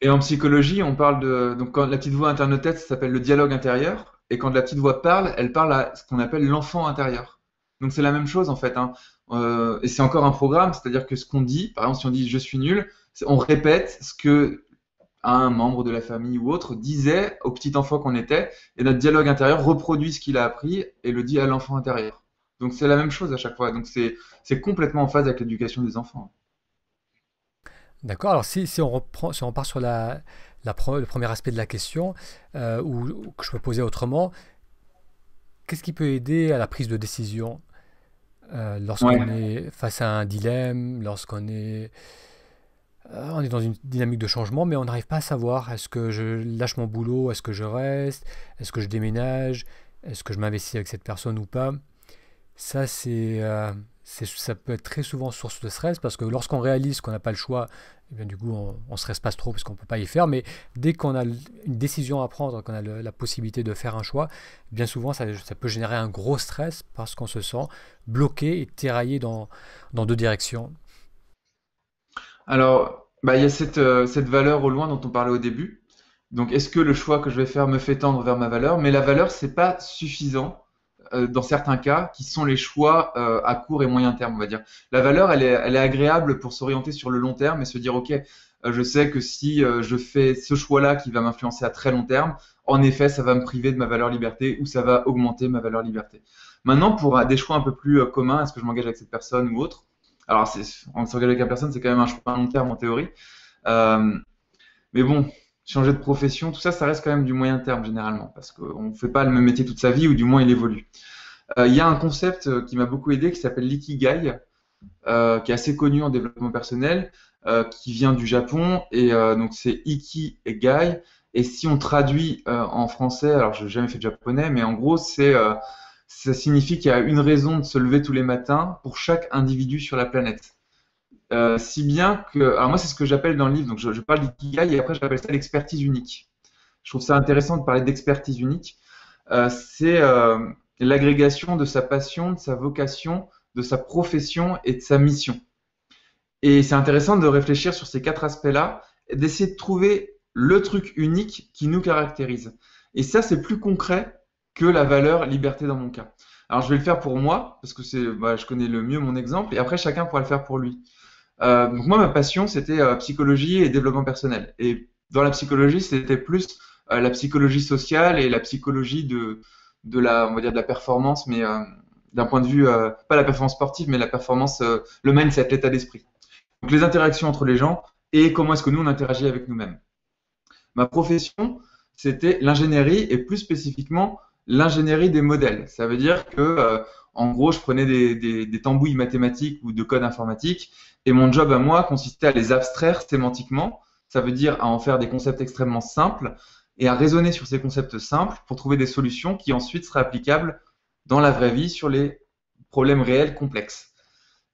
Et en psychologie, on parle de, donc quand la petite voix interne de tête, ça s'appelle le dialogue intérieur. Et quand la petite voix parle, elle parle à ce qu'on appelle l'enfant intérieur. Donc c'est la même chose en fait, hein. Et c'est encore un programme, c'est-à-dire que ce qu'on dit, par exemple si on dit je suis nul, on répète ce que un membre de la famille ou autre disait au petit enfant qu'on était, et notre dialogue intérieur reproduit ce qu'il a appris et le dit à l'enfant intérieur. Donc c'est la même chose à chaque fois. Donc c'est complètement en phase avec l'éducation des enfants. D'accord. Alors si on reprend, si on part sur le premier aspect de la question, ou que je peux poser autrement, qu'est-ce qui peut aider à la prise de décision lorsqu'on Ouais. est face à un dilemme, on est dans une dynamique de changement, mais on n'arrive pas à savoir est-ce que je lâche mon boulot, est-ce que je reste, est-ce que je déménage, est-ce que je m'investis avec cette personne ou pas. Ça, ça peut être très souvent source de stress parce que lorsqu'on réalise qu'on n'a pas le choix, eh bien, du coup, on stresse pas trop parce qu'on ne peut pas y faire. Mais dès qu'on a une décision à prendre, qu'on a la possibilité de faire un choix, bien souvent, ça peut générer un gros stress parce qu'on se sent bloqué et tiraillé dans deux directions. Alors, bah, il y a cette valeur au loin dont on parlait au début. Donc, est-ce que le choix que je vais faire me fait tendre vers ma valeur? Mais la valeur, c'est pas suffisant dans certains cas, qui sont les choix à court et moyen terme, on va dire. La valeur, elle est agréable pour s'orienter sur le long terme et se dire, OK, je sais que si je fais ce choix-là qui va m'influencer à très long terme, en effet, ça va me priver de ma valeur liberté ou ça va augmenter ma valeur liberté. Maintenant, pour des choix un peu plus communs, est-ce que je m'engage avec cette personne ou autre? Alors, on s'engage avec la personne, c'est quand même un choix à long terme en théorie. Euh, mais bon, changer de profession, tout ça, ça reste quand même du moyen terme généralement, parce qu'on ne fait pas le même métier toute sa vie, ou du moins il évolue. Il y a un concept qui m'a beaucoup aidé qui s'appelle l'ikigai, qui est assez connu en développement personnel, qui vient du Japon, et donc c'est iki et gai. Et si on traduit en français, alors je n'ai jamais fait de japonais, mais en gros, ça signifie qu'il y a une raison de se lever tous les matins pour chaque individu sur la planète. Si bien que, alors moi c'est ce que j'appelle dans le livre, donc je parle d'ikigai et après j'appelle ça l'expertise unique. Je trouve ça intéressant de parler d'expertise unique. C'est l'agrégation de sa passion, de sa vocation, de sa profession et de sa mission. Et c'est intéressant de réfléchir sur ces quatre aspects-là, et d'essayer de trouver le truc unique qui nous caractérise. Et ça, c'est plus concret que la valeur liberté dans mon cas. Alors, je vais le faire pour moi, parce que je connais le mieux mon exemple, et après, chacun pourra le faire pour lui. Donc moi, ma passion, c'était psychologie et développement personnel. Et dans la psychologie, c'était plus la psychologie sociale et la psychologie on va dire de la performance, mais d'un point de vue, pas la performance sportive, mais la performance, le mindset, l'état d'esprit. Donc les interactions entre les gens et comment est-ce que nous, on interagit avec nous-mêmes. Ma profession, c'était l'ingénierie et plus spécifiquement l'ingénierie des modèles. Ça veut dire que, en gros, je prenais des tambouilles mathématiques ou de code informatique et mon job à moi consistait à les abstraire sémantiquement. Ça veut dire à en faire des concepts extrêmement simples et à raisonner sur ces concepts simples pour trouver des solutions qui ensuite seraient applicables dans la vraie vie sur les problèmes réels complexes.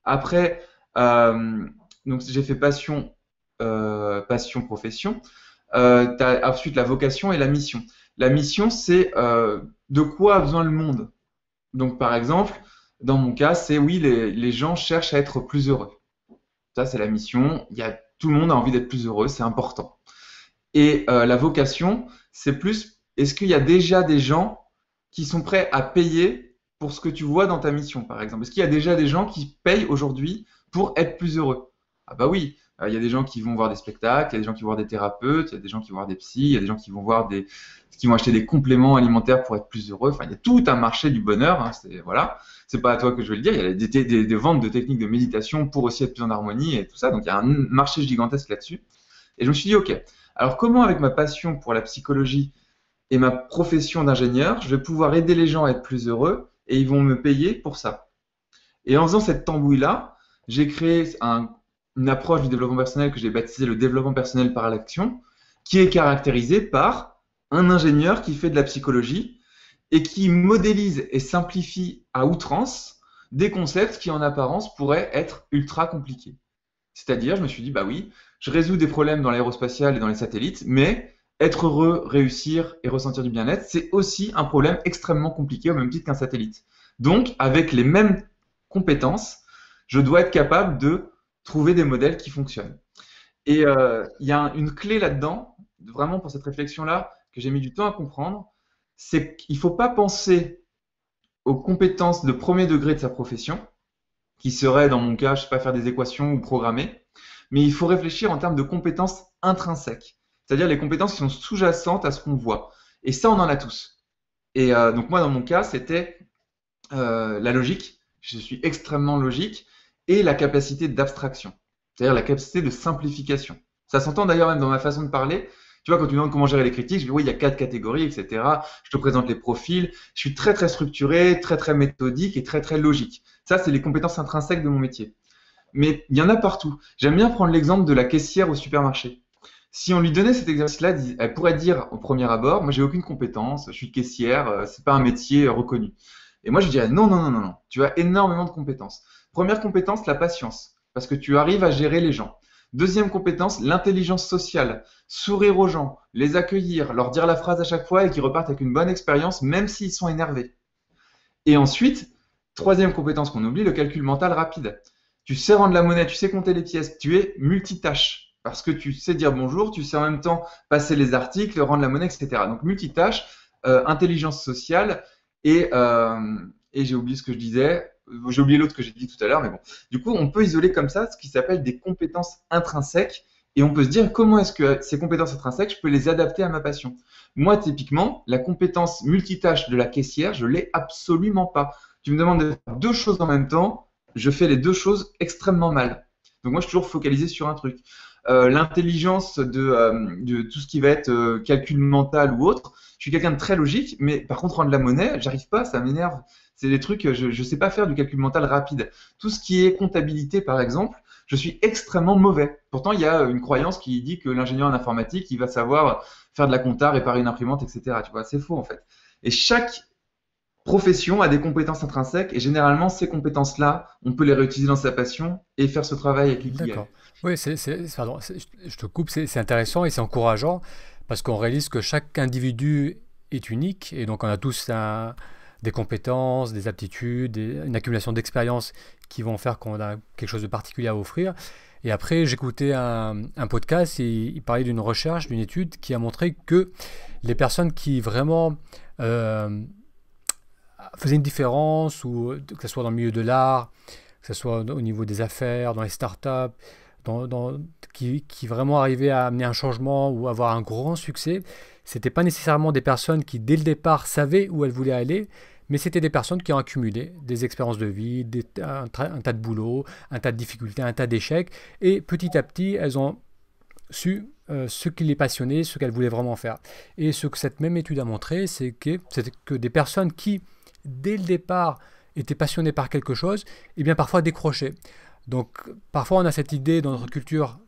Après, donc j'ai fait passion, passion, profession. Tu as ensuite la vocation et la mission. La mission, c'est de quoi a besoin le monde. Donc, par exemple, dans mon cas, c'est oui, les gens cherchent à être plus heureux. Ça, c'est la mission. Tout le monde a envie d'être plus heureux, c'est important. Et la vocation, c'est plus, est-ce qu'il y a déjà des gens qui sont prêts à payer pour ce que tu vois dans ta mission, par exemple? Est-ce qu'il y a déjà des gens qui payent aujourd'hui pour être plus heureux? Ah bah oui, il y a des gens qui vont voir des spectacles, il y a des gens qui vont voir des thérapeutes, il y a des gens qui vont voir des psys, il y a des gens qui vont qui vont acheter des compléments alimentaires pour être plus heureux. Enfin, il y a tout un marché du bonheur, hein, voilà. C'est pas à toi que je vais le dire. Il y a des ventes de techniques de méditation pour aussi être plus en harmonie et tout ça. Donc il y a un marché gigantesque là-dessus. Et je me suis dit, OK, alors comment avec ma passion pour la psychologie et ma profession d'ingénieur, je vais pouvoir aider les gens à être plus heureux et ils vont me payer pour ça. Et en faisant cette tambouille-là, j'ai créé une approche du développement personnel que j'ai baptisé le développement personnel par l'action, qui est caractérisé par un ingénieur qui fait de la psychologie et qui modélise et simplifie à outrance des concepts qui en apparence pourraient être ultra compliqués. C'est-à-dire, je me suis dit, bah oui, je résous des problèmes dans l'aérospatial et dans les satellites, mais être heureux, réussir et ressentir du bien-être, c'est aussi un problème extrêmement compliqué au même titre qu'un satellite. Donc, avec les mêmes compétences, je dois être capable de trouver des modèles qui fonctionnent. Et il y a une clé là-dedans, vraiment pour cette réflexion-là, que j'ai mis du temps à comprendre, c'est qu'il ne faut pas penser aux compétences de premier degré de sa profession, qui seraient, dans mon cas, je ne sais pas, faire des équations ou programmer, mais il faut réfléchir en termes de compétences intrinsèques, c'est-à-dire les compétences qui sont sous-jacentes à ce qu'on voit. Et ça, on en a tous. Et donc moi, dans mon cas, c'était la logique, je suis extrêmement logique, et la capacité d'abstraction, c'est-à-dire la capacité de simplification. Ça s'entend d'ailleurs même dans ma façon de parler. Tu vois, quand tu me demandes comment gérer les critiques, je dis oui, il y a 4 catégories, etc. Je te présente les profils. Je suis très, très structuré, très, très méthodique et très, très logique. Ça, c'est les compétences intrinsèques de mon métier. Mais il y en a partout. J'aime bien prendre l'exemple de la caissière au supermarché. Si on lui donnait cet exercice-là, elle pourrait dire au premier abord, moi, j'ai aucune compétence, je suis caissière, c'est pas un métier reconnu. Et moi, je dirais non, non, non, non, non. Tu as énormément de compétences. Première compétence, la patience, parce que tu arrives à gérer les gens. Deuxième compétence, l'intelligence sociale. Sourire aux gens, les accueillir, leur dire la phrase à chaque fois et qu'ils repartent avec une bonne expérience, même s'ils sont énervés. Et ensuite, troisième compétence qu'on oublie, le calcul mental rapide. Tu sais rendre la monnaie, tu sais compter les pièces, tu es multitâche. Parce que tu sais dire bonjour, tu sais en même temps passer les articles, rendre la monnaie, etc. Donc multitâche, intelligence sociale et j'ai oublié ce que je disais. J'ai oublié l'autre que j'ai dit tout à l'heure, mais bon. Du coup, on peut isoler comme ça ce qui s'appelle des compétences intrinsèques et on peut se dire comment est-ce que ces compétences intrinsèques, je peux les adapter à ma passion. Moi, typiquement, la compétence multitâche de la caissière, je l'ai absolument pas. Tu me demandes de faire deux choses en même temps, je fais les deux choses extrêmement mal. Donc moi, je suis toujours focalisé sur un truc. L'intelligence de tout ce qui va être calcul mental ou autre, je suis quelqu'un de très logique, mais par contre, rendre la monnaie, j'arrive pas, ça m'énerve. C'est des trucs, je ne sais pas faire du calcul mental rapide. Tout ce qui est comptabilité, par exemple, je suis extrêmement mauvais. Pourtant, il y a une croyance qui dit que l'ingénieur en informatique, il va savoir faire de la compta, réparer une imprimante, etc. Tu vois, c'est faux en fait. Et chaque profession a des compétences intrinsèques et généralement, ces compétences-là, on peut les réutiliser dans sa passion et faire ce travail avec l'ikigai. D'accord. Oui, pardon, je te coupe, c'est intéressant et c'est encourageant parce qu'on réalise que chaque individu est unique et donc on a tous des compétences, des aptitudes, une accumulation d'expériences qui vont faire qu'on a quelque chose de particulier à offrir. Et après, j'écoutais un podcast et il parlait d'une recherche, d'une étude qui a montré que les personnes qui vraiment euh, faisaient une différence, ou que ce soit dans le milieu de l'art, que ce soit au niveau des affaires, dans les startups, qui vraiment arrivaient à amener un changement ou avoir un grand succès, c'était pas nécessairement des personnes qui dès le départ savaient où elles voulaient aller, mais c'était des personnes qui ont accumulé des expériences de vie, un tas de boulot, un tas de difficultés, un tas d'échecs, et petit à petit, elles ont su ce qui les passionnait, ce qu'elles voulaient vraiment faire. Et ce que cette même étude a montré, c'est que des personnes qui, dès le départ, étaient passionnées par quelque chose, et bien parfois décrochaient. Donc parfois on a cette idée dans notre culture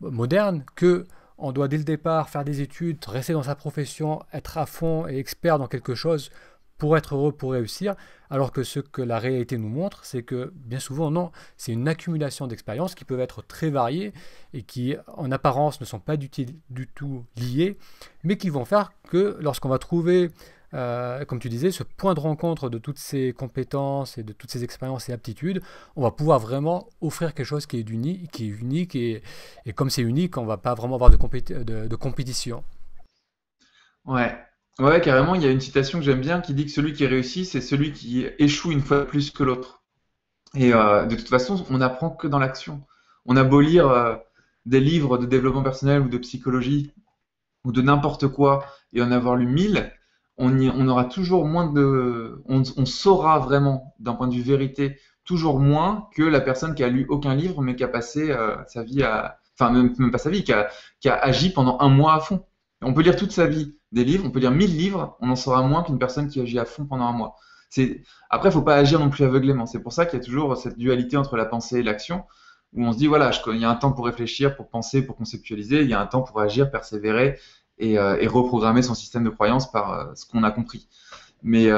moderne que on doit dès le départ faire des études, rester dans sa profession, être à fond et expert dans quelque chose pour être heureux, pour réussir, alors que ce que la réalité nous montre, c'est que bien souvent, non, c'est une accumulation d'expériences qui peuvent être très variées et qui, en apparence, ne sont pas du tout liées, mais qui vont faire que lorsqu'on va trouver, comme tu disais, ce point de rencontre de toutes ces compétences et de toutes ces expériences et aptitudes, on va pouvoir vraiment offrir quelque chose qui est unique et comme c'est unique, on ne va pas vraiment avoir de compétition. Ouais. Ouais, carrément, il y a une citation que j'aime bien qui dit que celui qui réussit, c'est celui qui échoue une fois plus que l'autre. Et de toute façon, on n'apprend que dans l'action. On a beau lire des livres de développement personnel ou de psychologie ou de n'importe quoi et en avoir lu 1000, on aura toujours moins on saura vraiment, d'un point de vue vérité, toujours moins que la personne qui a lu aucun livre mais qui a passé sa vie enfin même pas sa vie, qui a agi pendant un mois à fond. On peut lire toute sa vie des livres, on peut lire 1000 livres, on en saura moins qu'une personne qui agit à fond pendant un mois. C'est... Après, il faut pas agir non plus aveuglément. C'est pour ça qu'il y a toujours cette dualité entre la pensée et l'action, où on se dit, voilà, il y a un temps pour réfléchir, pour penser, pour conceptualiser, il y a un temps pour agir, persévérer et reprogrammer son système de croyance par ce qu'on a compris. Mais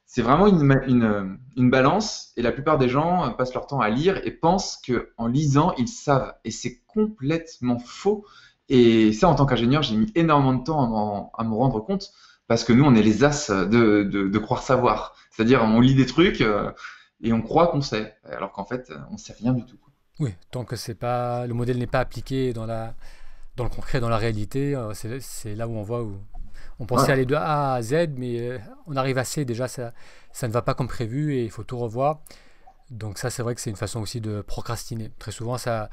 c'est vraiment une balance, et la plupart des gens passent leur temps à lire et pensent qu'en lisant, ils savent. Et c'est complètement faux. Et ça, en tant qu'ingénieur, j'ai mis énormément de temps à m'en rendre compte, parce que nous, on est les as de croire savoir. C'est-à-dire, on lit des trucs et on croit qu'on sait, alors qu'en fait, on sait rien du tout. Oui, tant que c'est pas, le modèle n'est pas appliqué dans le concret, dans la réalité, c'est là où on voit où on pensait Ouais. aller de A à Z, mais on arrive à C déjà, ça ne va pas comme prévu et il faut tout revoir. Donc ça, c'est vrai que c'est une façon aussi de procrastiner. Très souvent, ça,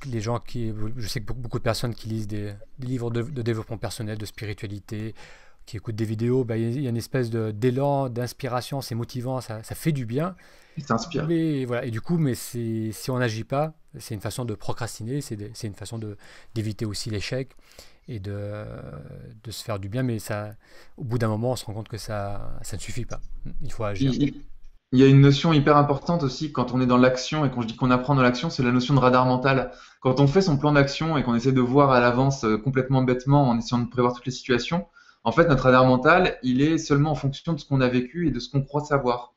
les gens qui, je sais que beaucoup de personnes qui lisent des livres de développement personnel, de spiritualité, qui écoutent des vidéos, bah, il y a une espèce d'élan, d'inspiration, c'est motivant, ça fait du bien. Il s'inspire. Mais voilà, et du coup, mais si on n'agit pas, c'est une façon de procrastiner, c'est une façon d'éviter aussi l'échec et de se faire du bien, mais ça, au bout d'un moment, on se rend compte que ça ne suffit pas. Il faut agir. Il, il y a une notion hyper importante aussi quand on est dans l'action, et quand je dis qu'on apprend dans l'action, c'est la notion de radar mental. Quand on fait son plan d'action et qu'on essaie de voir à l'avance complètement bêtement en essayant de prévoir toutes les situations, en fait, notre radar mental, il est seulement en fonction de ce qu'on a vécu et de ce qu'on croit savoir.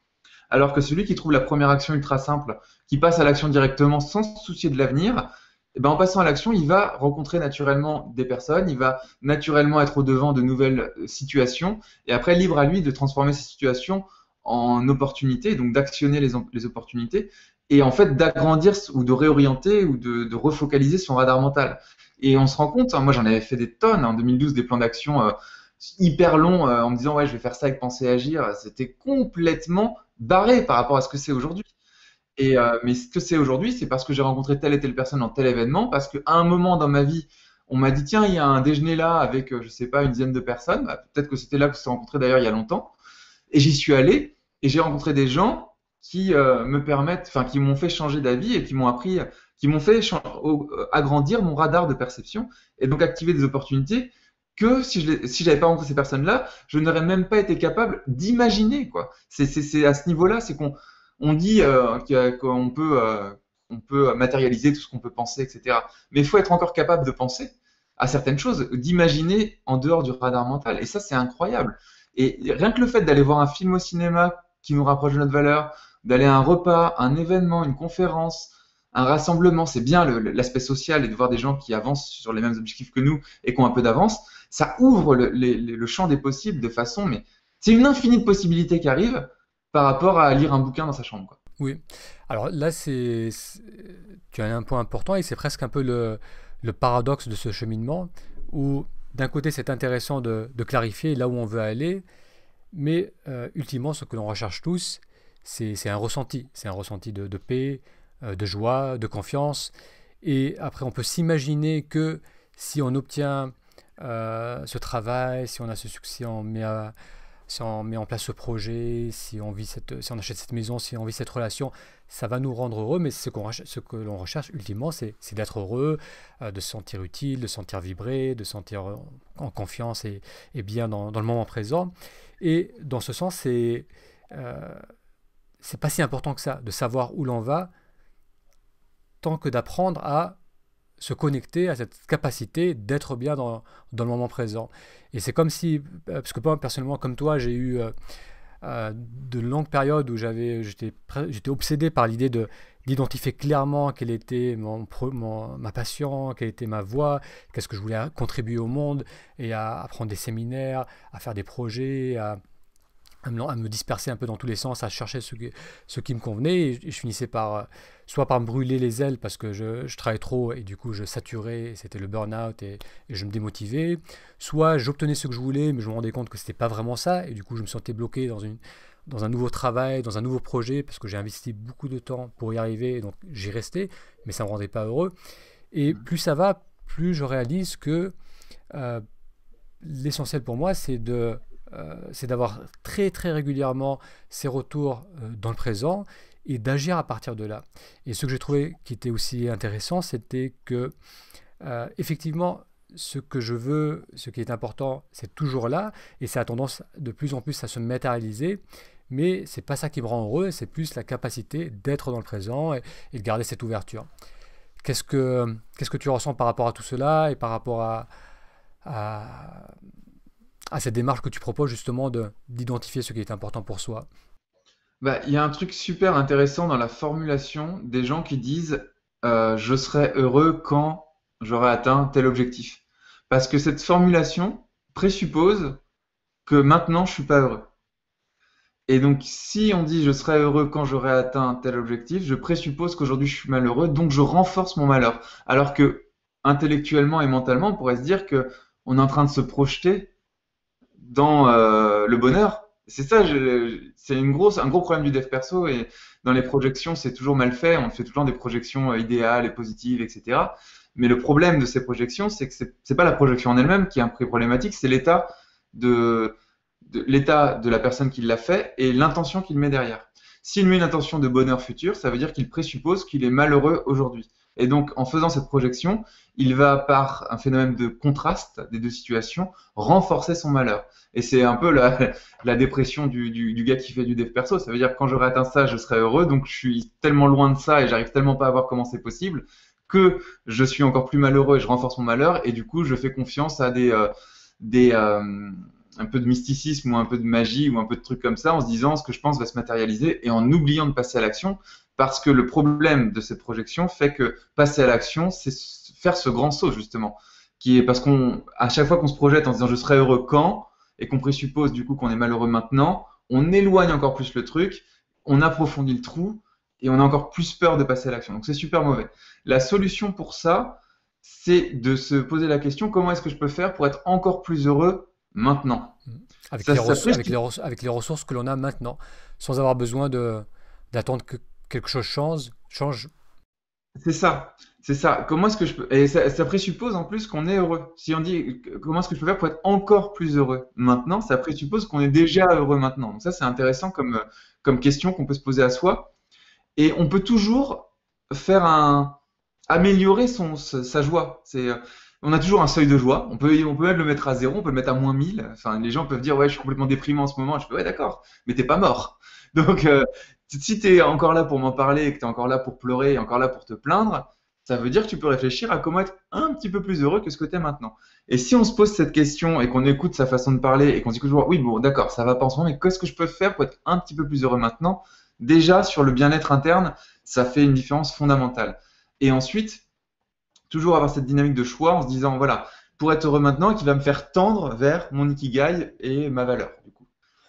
Alors que celui qui trouve la première action ultra simple, qui passe à l'action directement sans se soucier de l'avenir, eh ben, en passant à l'action, il va rencontrer naturellement des personnes, il va naturellement être au-devant de nouvelles situations, et après, libre à lui de transformer ces situations en opportunités, donc d'actionner les opportunités, et en fait d'agrandir ou de réorienter ou de refocaliser son radar mental. Et on se rend compte, hein, moi j'en avais fait des tonnes en 2012, des plans d'action hyper longs en me disant ouais je vais faire ça avec penser agir, c'était complètement barré par rapport à ce que c'est aujourd'hui. Mais ce que c'est aujourd'hui, c'est parce que j'ai rencontré telle et telle personne dans tel événement, parce qu'à un moment dans ma vie, on m'a dit tiens, il y a un déjeuner là avec, je sais pas, une dizaine de personnes. Bah, peut-être que c'était là que on s'est rencontré d'ailleurs il y a longtemps. Et j'y suis allé et j'ai rencontré des gens qui me permettent, enfin, qui m'ont fait changer d'avis et qui m'ont appris, qui m'ont fait agrandir mon radar de perception et donc activer des opportunités que si j'avais pas rencontré ces personnes-là, je n'aurais même pas été capable d'imaginer, quoi. C'est à ce niveau-là, c'est qu'on dit on peut matérialiser tout ce qu'on peut penser, etc. Mais il faut être encore capable de penser à certaines choses, d'imaginer en dehors du radar mental. Et ça, c'est incroyable. Et rien que le fait d'aller voir un film au cinéma qui nous rapproche de notre valeur, d'aller à un repas, un événement, une conférence, un rassemblement, c'est bien l'aspect social et de voir des gens qui avancent sur les mêmes objectifs que nous et qui ont un peu d'avance, ça ouvre le champ des possibles de façon, mais c'est une infinie de possibilités qui arrivent par rapport à lire un bouquin dans sa chambre, quoi. Oui. Alors là, tu as un point important et c'est presque un peu le paradoxe de ce cheminement où d'un côté c'est intéressant de clarifier là où on veut aller, mais ultimement ce que l'on recherche tous, c'est un ressenti. C'est un ressenti de paix, de joie, de confiance. Et après on peut s'imaginer que si on obtient ce travail, si on a ce succès, si on met en place ce projet, si on achète cette maison, si on vit cette relation, ça va nous rendre heureux, mais ce que l'on recherche ultimement, c'est d'être heureux, de se sentir utile, de se sentir vibrer, de se sentir en confiance et bien dans le moment présent. Et dans ce sens, euh, c'est pas si important que ça de savoir où l'on va, tant que d'apprendre à se connecter à cette capacité d'être bien dans le moment présent. Et c'est comme si, parce que moi personnellement, comme toi, j'ai eu de longues périodes où j'étais obsédé par l'idée d'identifier clairement quelle était ma passion, quelle était ma voix, qu'est-ce que je voulais contribuer au monde, et à prendre des séminaires, à faire des projets, à me disperser un peu dans tous les sens, à chercher ce qui me convenait. Et je finissais soit par me brûler les ailes parce que je travaillais trop et du coup je saturais, c'était le burn-out et je me démotivais. Soit j'obtenais ce que je voulais, mais je me rendais compte que c'était pas vraiment ça et du coup je me sentais bloqué dans un nouveau travail, dans un nouveau projet parce que j'ai investi beaucoup de temps pour y arriver, et donc j'y restais, mais ça me rendait pas heureux. Et plus ça va, plus je réalise que euh, l'essentiel pour moi, c'est d'avoir très très régulièrement ces retours dans le présent et d'agir à partir de là. Et ce que j'ai trouvé qui était aussi intéressant, c'était que effectivement, ce que je veux, ce qui est important, c'est toujours là, et ça a tendance de plus en plus à se matérialiser, mais c'est pas ça qui me rend heureux, c'est plus la capacité d'être dans le présent et de garder cette ouverture. Qu'est-ce que tu ressens par rapport à tout cela et par rapport à, à cette démarche que tu proposes justement d'identifier ce qui est important pour soi? Bah, il y a un truc super intéressant dans la formulation des gens qui disent je serai heureux quand j'aurai atteint tel objectif. Parce que cette formulation présuppose que maintenant je suis pas heureux. Et donc, si on dit je serai heureux quand j'aurai atteint tel objectif, je présuppose qu'aujourd'hui je suis malheureux, donc je renforce mon malheur. Alors que intellectuellement et mentalement, on pourrait se dire que on est en train de se projeter dans le bonheur. C'est ça, c'est un gros problème du dev perso et dans les projections, c'est toujours mal fait. On fait tout le temps des projections idéales et positives, etc. Mais le problème de ces projections, c'est que c'est pas la projection en elle-même qui est un peu problématique, c'est de, l'état de la personne qui l'a fait et l'intention qu'il met derrière. S'il met une intention de bonheur futur, ça veut dire qu'il présuppose qu'il est malheureux aujourd'hui. Et donc, en faisant cette projection, il va, par un phénomène de contraste des deux situations, renforcer son malheur. Et c'est un peu la dépression du gars qui fait du dev perso. Ça veut dire que quand j'aurai atteint ça, je serai heureux. Donc, je suis tellement loin de ça et j'arrive tellement pas à voir comment c'est possible que je suis encore plus malheureux et je renforce mon malheur. Et du coup, je fais confiance à des, un peu de mysticisme ou un peu de magie ou un peu de trucs comme ça en se disant ce que je pense va se matérialiser et en oubliant de passer à l'action parce que le problème de cette projection fait que passer à l'action, c'est faire ce grand saut justement, qui est parce à chaque fois qu'on se projette en se disant je serai heureux quand et qu'on présuppose du coup qu'on est malheureux maintenant, on éloigne encore plus le truc, on approfondit le trou et on a encore plus peur de passer à l'action. Donc c'est super mauvais. La solution pour ça, c'est de se poser la question comment est-ce que je peux faire pour être encore plus heureux maintenant. Mm. Avec Ça, ça peut- avec les ressources que l'on a maintenant, sans avoir besoin d'attendre que quelque chose change. C'est ça, c'est ça. Comment est-ce que je peux... Et ça présuppose en plus qu'on est heureux. Si on dit comment est-ce que je peux faire pour être encore plus heureux maintenant, ça présuppose qu'on est déjà heureux maintenant. Donc ça, c'est intéressant comme question qu'on peut se poser à soi. Et on peut toujours faire améliorer sa joie. On a toujours un seuil de joie. On peut même le mettre à zéro, on peut le mettre à -1000. Enfin, les gens peuvent dire, ouais, je suis complètement déprimé en ce moment. Je peux, ouais, d'accord, mais t'es pas mort. Donc, si tu es encore là pour m'en parler et que tu es encore là pour pleurer et encore là pour te plaindre, ça veut dire que tu peux réfléchir à comment être un petit peu plus heureux que ce que tu es maintenant. Et si on se pose cette question et qu'on écoute sa façon de parler et qu'on se dit toujours, oui, bon, d'accord, ça va pas en ce moment, mais qu'est-ce que je peux faire pour être un petit peu plus heureux maintenant? Déjà, sur le bien-être interne, ça fait une différence fondamentale. Et ensuite, toujours avoir cette dynamique de choix en se disant, voilà, pour être heureux maintenant, qui va me faire tendre vers mon ikigai et ma valeur, du coup.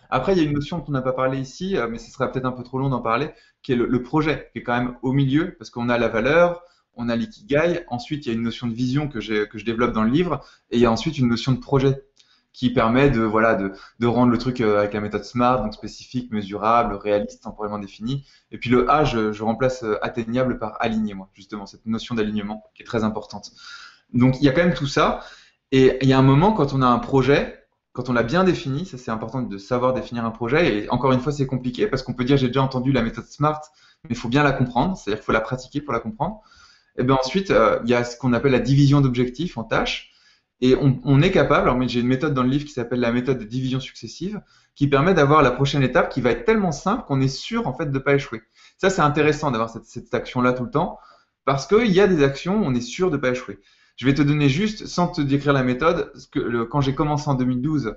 Après, il y a une notion dont on n'a pas parlé ici, mais ce serait peut-être un peu trop long d'en parler, qui est le projet, qui est quand même au milieu, parce qu'on a la valeur, on a l'ikigai, ensuite il y a une notion de vision que je développe dans le livre, et il y a ensuite une notion de projet qui permet de rendre le truc avec la méthode SMART, donc spécifique, mesurable, réaliste, temporellement défini. Et puis le A, je remplace atteignable par aligné, moi, justement, cette notion d'alignement qui est très importante. Donc il y a quand même tout ça, et il y a un moment quand on a un projet, quand on l'a bien défini, ça c'est important de savoir définir un projet, et encore une fois c'est compliqué parce qu'on peut dire j'ai déjà entendu la méthode SMART, mais il faut bien la comprendre, c'est-à-dire qu'il faut la pratiquer pour la comprendre. Et bien ensuite, il y a ce qu'on appelle la division d'objectifs en tâches. Et on est capable, alors j'ai une méthode dans le livre qui s'appelle la méthode de division successive, qui permet d'avoir la prochaine étape qui va être tellement simple qu'on est sûr en fait de ne pas échouer. Ça c'est intéressant d'avoir cette action-là tout le temps, parce qu'il y a des actions où on est sûr de ne pas échouer. Je vais te donner juste, sans te décrire la méthode, quand j'ai commencé en 2012,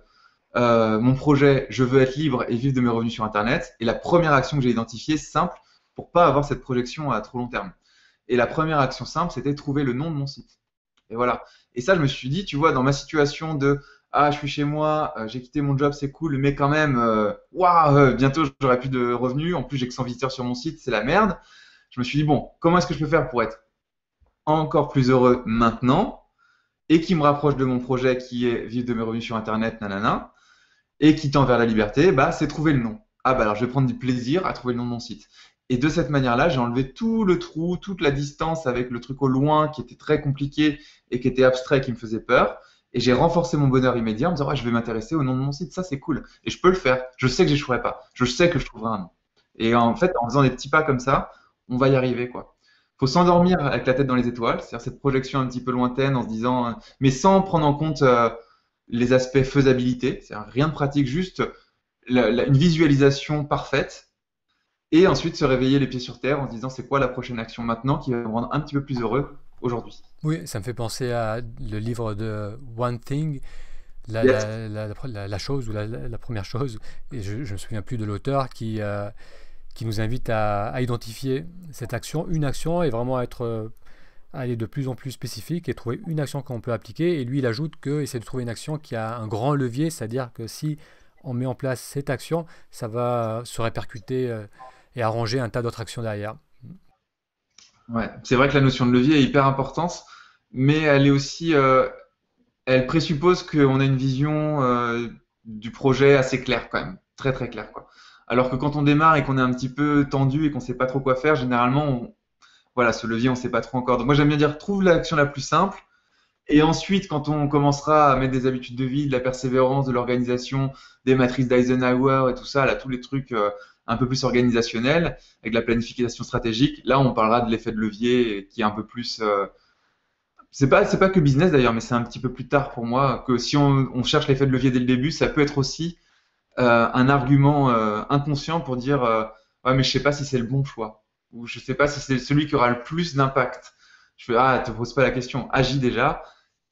mon projet, je veux être libre et vivre de mes revenus sur Internet, et la première action que j'ai identifiée, simple, pour pas avoir cette projection à trop long terme. Et la première action simple, c'était trouver le nom de mon site. Et voilà. Et ça, je me suis dit, tu vois, dans ma situation de ah, je suis chez moi, j'ai quitté mon job, c'est cool, mais quand même, waouh, bientôt j'aurai plus de revenus. En plus, j'ai que 100 visiteurs sur mon site, c'est la merde. Je me suis dit, bon, comment est-ce que je peux faire pour être encore plus heureux maintenant et qui me rapproche de mon projet qui est vivre de mes revenus sur Internet, nanana, et qui tend vers la liberté, bah, c'est trouver le nom. Ah, bah alors je vais prendre du plaisir à trouver le nom de mon site. Et de cette manière-là, j'ai enlevé tout le trou, toute la distance avec le truc au loin qui était très compliqué et qui était abstrait, qui me faisait peur. Et j'ai renforcé mon bonheur immédiat en me disant, ouais, je vais m'intéresser au nom de mon site, ça c'est cool. Et je peux le faire. Je sais que j'échouerai pas. Je sais que je trouverai un nom. Et en fait, en faisant des petits pas comme ça, on va y arriver, quoi. Faut s'endormir avec la tête dans les étoiles, c'est-à-dire cette projection un petit peu lointaine en se disant, mais sans prendre en compte les aspects faisabilité, c'est-à-dire rien de pratique, juste une visualisation parfaite, et ensuite se réveiller les pieds sur terre en se disant c'est quoi la prochaine action maintenant qui va me rendre un petit peu plus heureux aujourd'hui. Oui, ça me fait penser à le livre de One Thing, Yes. la chose ou la première chose, et je ne me souviens plus de l'auteur qui nous invite à identifier cette action, une action, et vraiment aller de plus en plus spécifique et trouver une action qu'on peut appliquer. Et lui, il ajoute qu'il essaie de trouver une action qui a un grand levier, c'est-à-dire que si on met en place cette action, ça va se répercuter et arranger un tas d'autres actions derrière. Ouais, c'est vrai que la notion de levier est hyper importante, mais elle est aussi, elle présuppose qu'on a une vision du projet assez claire quand même, très très claire quoi. Alors que quand on démarre et qu'on est un petit peu tendu et qu'on sait pas trop quoi faire, généralement, voilà, ce levier on sait pas trop encore. Donc moi j'aime bien dire trouve l'action la plus simple. Et ensuite, quand on commencera à mettre des habitudes de vie, de la persévérance, de l'organisation, des matrices d'Eisenhower et tout ça, là, tous les trucs un peu plus organisationnels, avec la planification stratégique, là, on parlera de l'effet de levier qui est un peu plus. C'est pas que business d'ailleurs, mais c'est un petit peu plus tard pour moi que si on cherche l'effet de levier dès le début, ça peut être aussi un argument inconscient pour dire ouais, mais je sais pas si c'est le bon choix ou je sais pas si c'est celui qui aura le plus d'impact. Je fais ah, te pose pas la question, agis déjà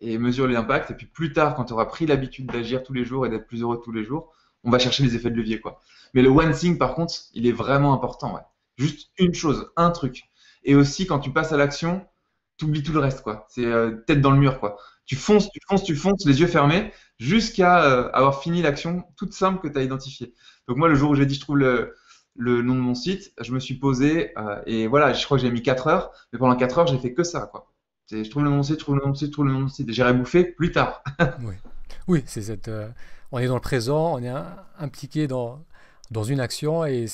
et mesure l'impact. Et puis plus tard, quand tu auras pris l'habitude d'agir tous les jours et d'être plus heureux tous les jours, on va chercher les effets de levier, quoi. Mais le one thing, par contre, il est vraiment important, ouais. Juste une chose, un truc. Et aussi, quand tu passes à l'action, tu oublies tout le reste, quoi. C'est tête dans le mur, quoi. Tu fonces, tu fonces, tu fonces, les yeux fermés, jusqu'à avoir fini l'action toute simple que tu as identifiée. Donc moi, le jour où j'ai dit je trouve le nom de mon site, je me suis posé et voilà, je crois que j'ai mis 4 heures, mais pendant 4 heures, j'ai fait que ça, quoi. Je trouve le nom de mon site, je trouve le nom de mon site, je trouve le nom de mon site, et j'irai bouffer plus tard. Oui, oui, on est dans le présent, on est impliqué dans une action et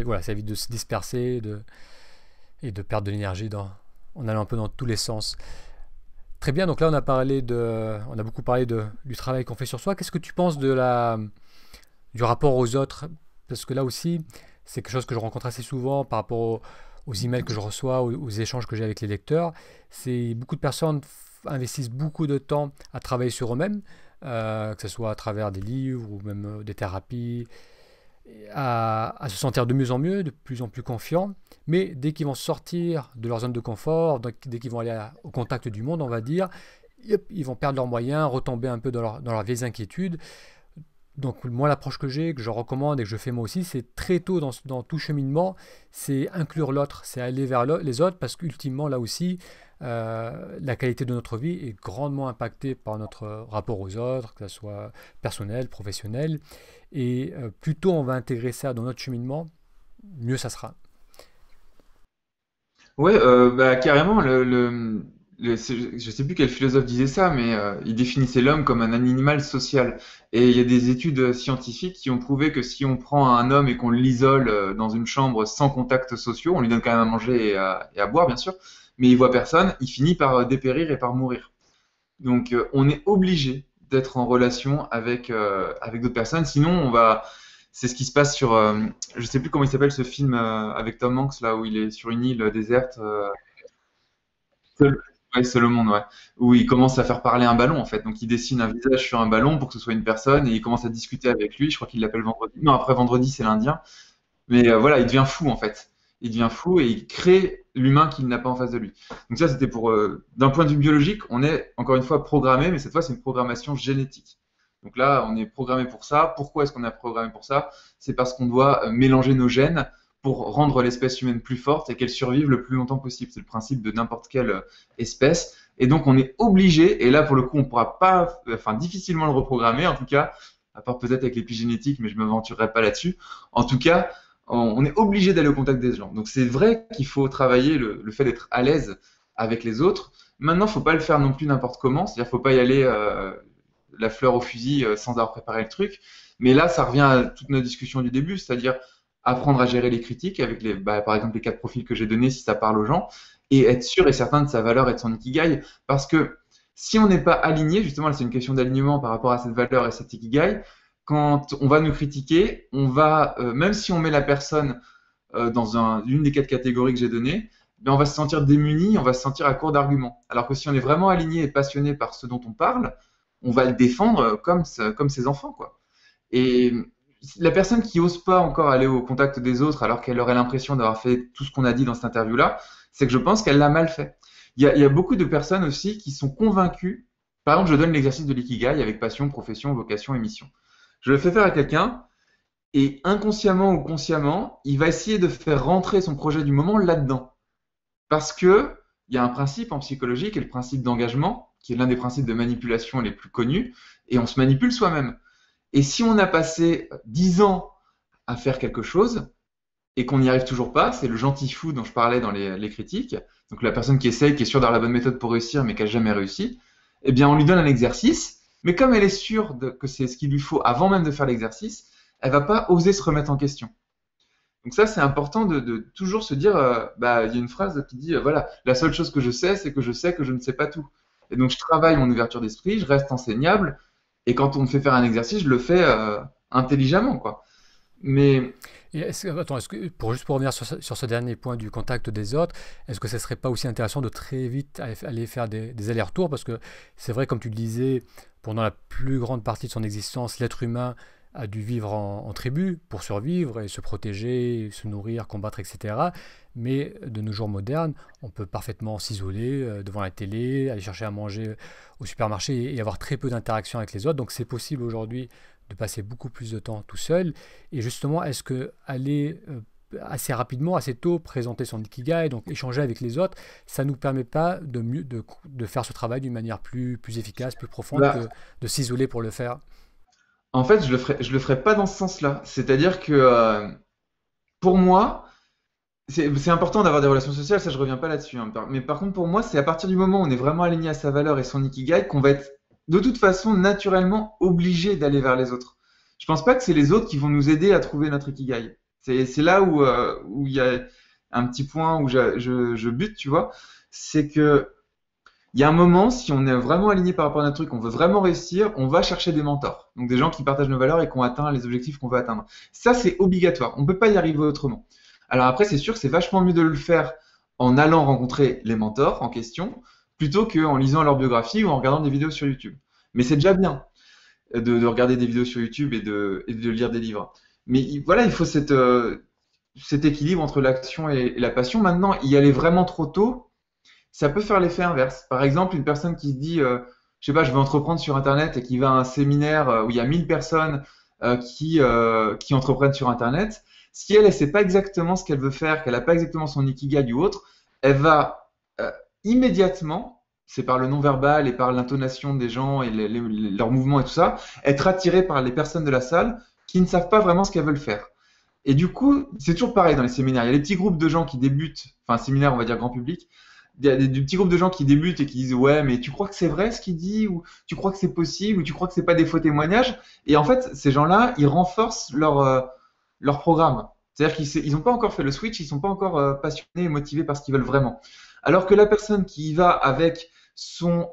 voilà, ça évite de se disperser et de perdre de l'énergie en allant un peu dans tous les sens. Très bien, donc là on a beaucoup parlé du travail qu'on fait sur soi. Qu'est-ce que tu penses du rapport aux autres? Parce que là aussi, c'est quelque chose que je rencontre assez souvent par rapport aux emails que je reçois, aux échanges que j'ai avec les lecteurs. C'est beaucoup de personnes investissent beaucoup de temps à travailler sur eux-mêmes, que ce soit à travers des livres ou même des thérapies, à se sentir de mieux en mieux, de plus en plus confiants. Mais dès qu'ils vont sortir de leur zone de confort, dès qu'ils vont aller au contact du monde, on va dire, hop, ils vont perdre leurs moyens, retomber un peu dans leurs vieilles inquiétudes. Donc moi l'approche que je recommande et que je fais moi aussi, c'est très tôt dans tout cheminement, c'est inclure l'autre, c'est aller vers les autres parce qu'ultimement là aussi, la qualité de notre vie est grandement impactée par notre rapport aux autres, que ce soit personnel, professionnel, et plus tôt on va intégrer ça dans notre cheminement, mieux ça sera. Ouais, bah, carrément, je sais plus quel philosophe disait ça, mais il définissait l'homme comme un animal social. Et il y a des études scientifiques qui ont prouvé que si on prend un homme et qu'on l'isole dans une chambre sans contacts sociaux, on lui donne quand même à manger et à boire, bien sûr, mais il voit personne, il finit par dépérir et par mourir. Donc, on est obligé d'être en relation avec d'autres personnes, sinon on va. C'est ce qui se passe sur. Je sais plus comment il s'appelle ce film avec Tom Hanks là où il est sur une île déserte. Seul, ouais, Seul au monde, ouais. Où il commence à faire parler un ballon en fait. Donc il dessine un visage sur un ballon pour que ce soit une personne et il commence à discuter avec lui. Je crois qu'il l'appelle vendredi. Non, après vendredi c'est l'Indien. Mais voilà, il devient fou en fait. Il devient fou et il crée l'humain qu'il n'a pas en face de lui. Donc ça, c'était pour, d'un point de vue biologique, on est encore une fois programmé, mais cette fois, c'est une programmation génétique. Donc là, on est programmé pour ça. Pourquoi est-ce qu'on est programmé pour ça? C'est parce qu'on doit mélanger nos gènes pour rendre l'espèce humaine plus forte et qu'elle survive le plus longtemps possible. C'est le principe de n'importe quelle espèce. Et donc, on est obligé, et là, pour le coup, on ne pourra pas, enfin, difficilement le reprogrammer, en tout cas, à part peut-être avec l'épigénétique, mais je ne m'aventurerai pas là-dessus. En tout cas, on est obligé d'aller au contact des gens. Donc c'est vrai qu'il faut travailler le fait d'être à l'aise avec les autres. Maintenant, il ne faut pas le faire non plus n'importe comment. C'est-à-dire qu'il ne faut pas y aller la fleur au fusil sans avoir préparé le truc. Mais là, ça revient à toute notre discussion du début, c'est-à-dire apprendre à gérer les critiques avec par exemple les 4 profils que j'ai donnés si ça parle aux gens et être sûr et certain de sa valeur et de son ikigai. Parce que si on n'est pas aligné, justement, c'est une question d'alignement par rapport à cette valeur et cet ikigai, quand on va nous critiquer, on va, même si on met la personne dans une des quatre catégories que j'ai données, ben on va se sentir démuni, on va se sentir à court d'arguments. Alors que si on est vraiment aligné et passionné par ce dont on parle, on va le défendre comme ses enfants, quoi. Et la personne qui n'ose pas encore aller au contact des autres alors qu'elle aurait l'impression d'avoir fait tout ce qu'on a dit dans cette interview-là, c'est que je pense qu'elle l'a mal fait. Il y a beaucoup de personnes aussi qui sont convaincues. Par exemple, je donne l'exercice de l'ikigai avec passion, profession, vocation et mission. Je le fais faire à quelqu'un et inconsciemment ou consciemment, il va essayer de faire rentrer son projet du moment là-dedans. Parce que il y a un principe en psychologie qui est le principe d'engagement, qui est l'un des principes de manipulation les plus connus, et on se manipule soi-même. Et si on a passé 10 ans à faire quelque chose et qu'on n'y arrive toujours pas, c'est le gentil fou dont je parlais dans les critiques, donc la personne qui essaye, qui est sûre d'avoir la bonne méthode pour réussir mais qui n'a jamais réussi, eh bien on lui donne un exercice, mais comme elle est sûre que c'est ce qu'il lui faut avant même de faire l'exercice, elle va pas oser se remettre en question. Donc ça, c'est important de toujours se dire, bah, il y a une phrase qui dit, voilà, la seule chose que je sais que je ne sais pas tout. Et donc je travaille mon ouverture d'esprit, je reste enseignable, et quand on me fait faire un exercice, je le fais intelligemment, quoi. Mais Et attends, juste pour revenir sur ce dernier point du contact des autres, est-ce que ce serait pas aussi intéressant de très vite aller faire des allers-retours? Parce que c'est vrai, comme tu le disais, pendant la plus grande partie de son existence, l'être humain a dû vivre en tribu pour survivre et se protéger, se nourrir, combattre, etc. Mais de nos jours modernes, on peut parfaitement s'isoler devant la télé, aller chercher à manger au supermarché et avoir très peu d'interaction avec les autres. Donc c'est possible aujourd'hui de passer beaucoup plus de temps tout seul. Et justement, est-ce que aller assez rapidement, assez tôt, présenter son ikigai, donc échanger avec les autres, ça ne nous permet pas de faire ce travail d'une manière plus efficace, plus profonde là, que de s'isoler pour le faire? en fait, je le ferai pas dans ce sens-là. C'est-à-dire que pour moi, c'est important d'avoir des relations sociales, ça je reviens pas là-dessus, hein. Mais par contre, pour moi, c'est à partir du moment où on est vraiment aligné à sa valeur et son ikigai qu'on va être de toute façon naturellement obligé d'aller vers les autres. Je pense pas que c'est les autres qui vont nous aider à trouver notre ikigai. C'est là où il y a un petit point où je bute, tu vois. C'est que il y a un moment, si on est vraiment aligné par rapport à notre truc, on veut vraiment réussir, on va chercher des mentors. Donc des gens qui partagent nos valeurs et qui ont atteint les objectifs qu'on veut atteindre. Ça, c'est obligatoire. On ne peut pas y arriver autrement. Alors après, c'est sûr, c'est vachement mieux de le faire en allant rencontrer les mentors en question, plutôt qu'en lisant leur biographie ou en regardant des vidéos sur YouTube. Mais c'est déjà bien de regarder des vidéos sur YouTube et de lire des livres. Mais voilà, il faut cet équilibre entre l'action et la passion. Maintenant, y aller vraiment trop tôt, ça peut faire l'effet inverse. Par exemple, une personne qui se dit, je sais pas, je veux entreprendre sur Internet et qui va à un séminaire où il y a 1000 personnes qui entreprennent sur Internet, si elle ne sait pas exactement ce qu'elle veut faire, qu'elle n'a pas exactement son ikigai ou autre, elle va immédiatement, c'est par le non-verbal et par l'intonation des gens et leurs mouvements et tout ça, être attirée par les personnes de la salle qui ne savent pas vraiment ce qu'elles veulent faire. Et du coup, c'est toujours pareil dans les séminaires. Il y a des petits groupes de gens qui débutent, enfin, un séminaire, on va dire grand public, il y a des petits groupes de gens qui débutent et qui disent ouais mais tu crois que c'est vrai ce qu'il dit ou tu crois que c'est possible ou tu crois que c'est pas des faux témoignages et en fait ces gens-là ils renforcent leur programme, c'est-à-dire qu'ils n'ont pas encore fait le switch, ils sont pas encore passionnés et motivés par ce qu'ils veulent vraiment, alors que la personne qui y va avec son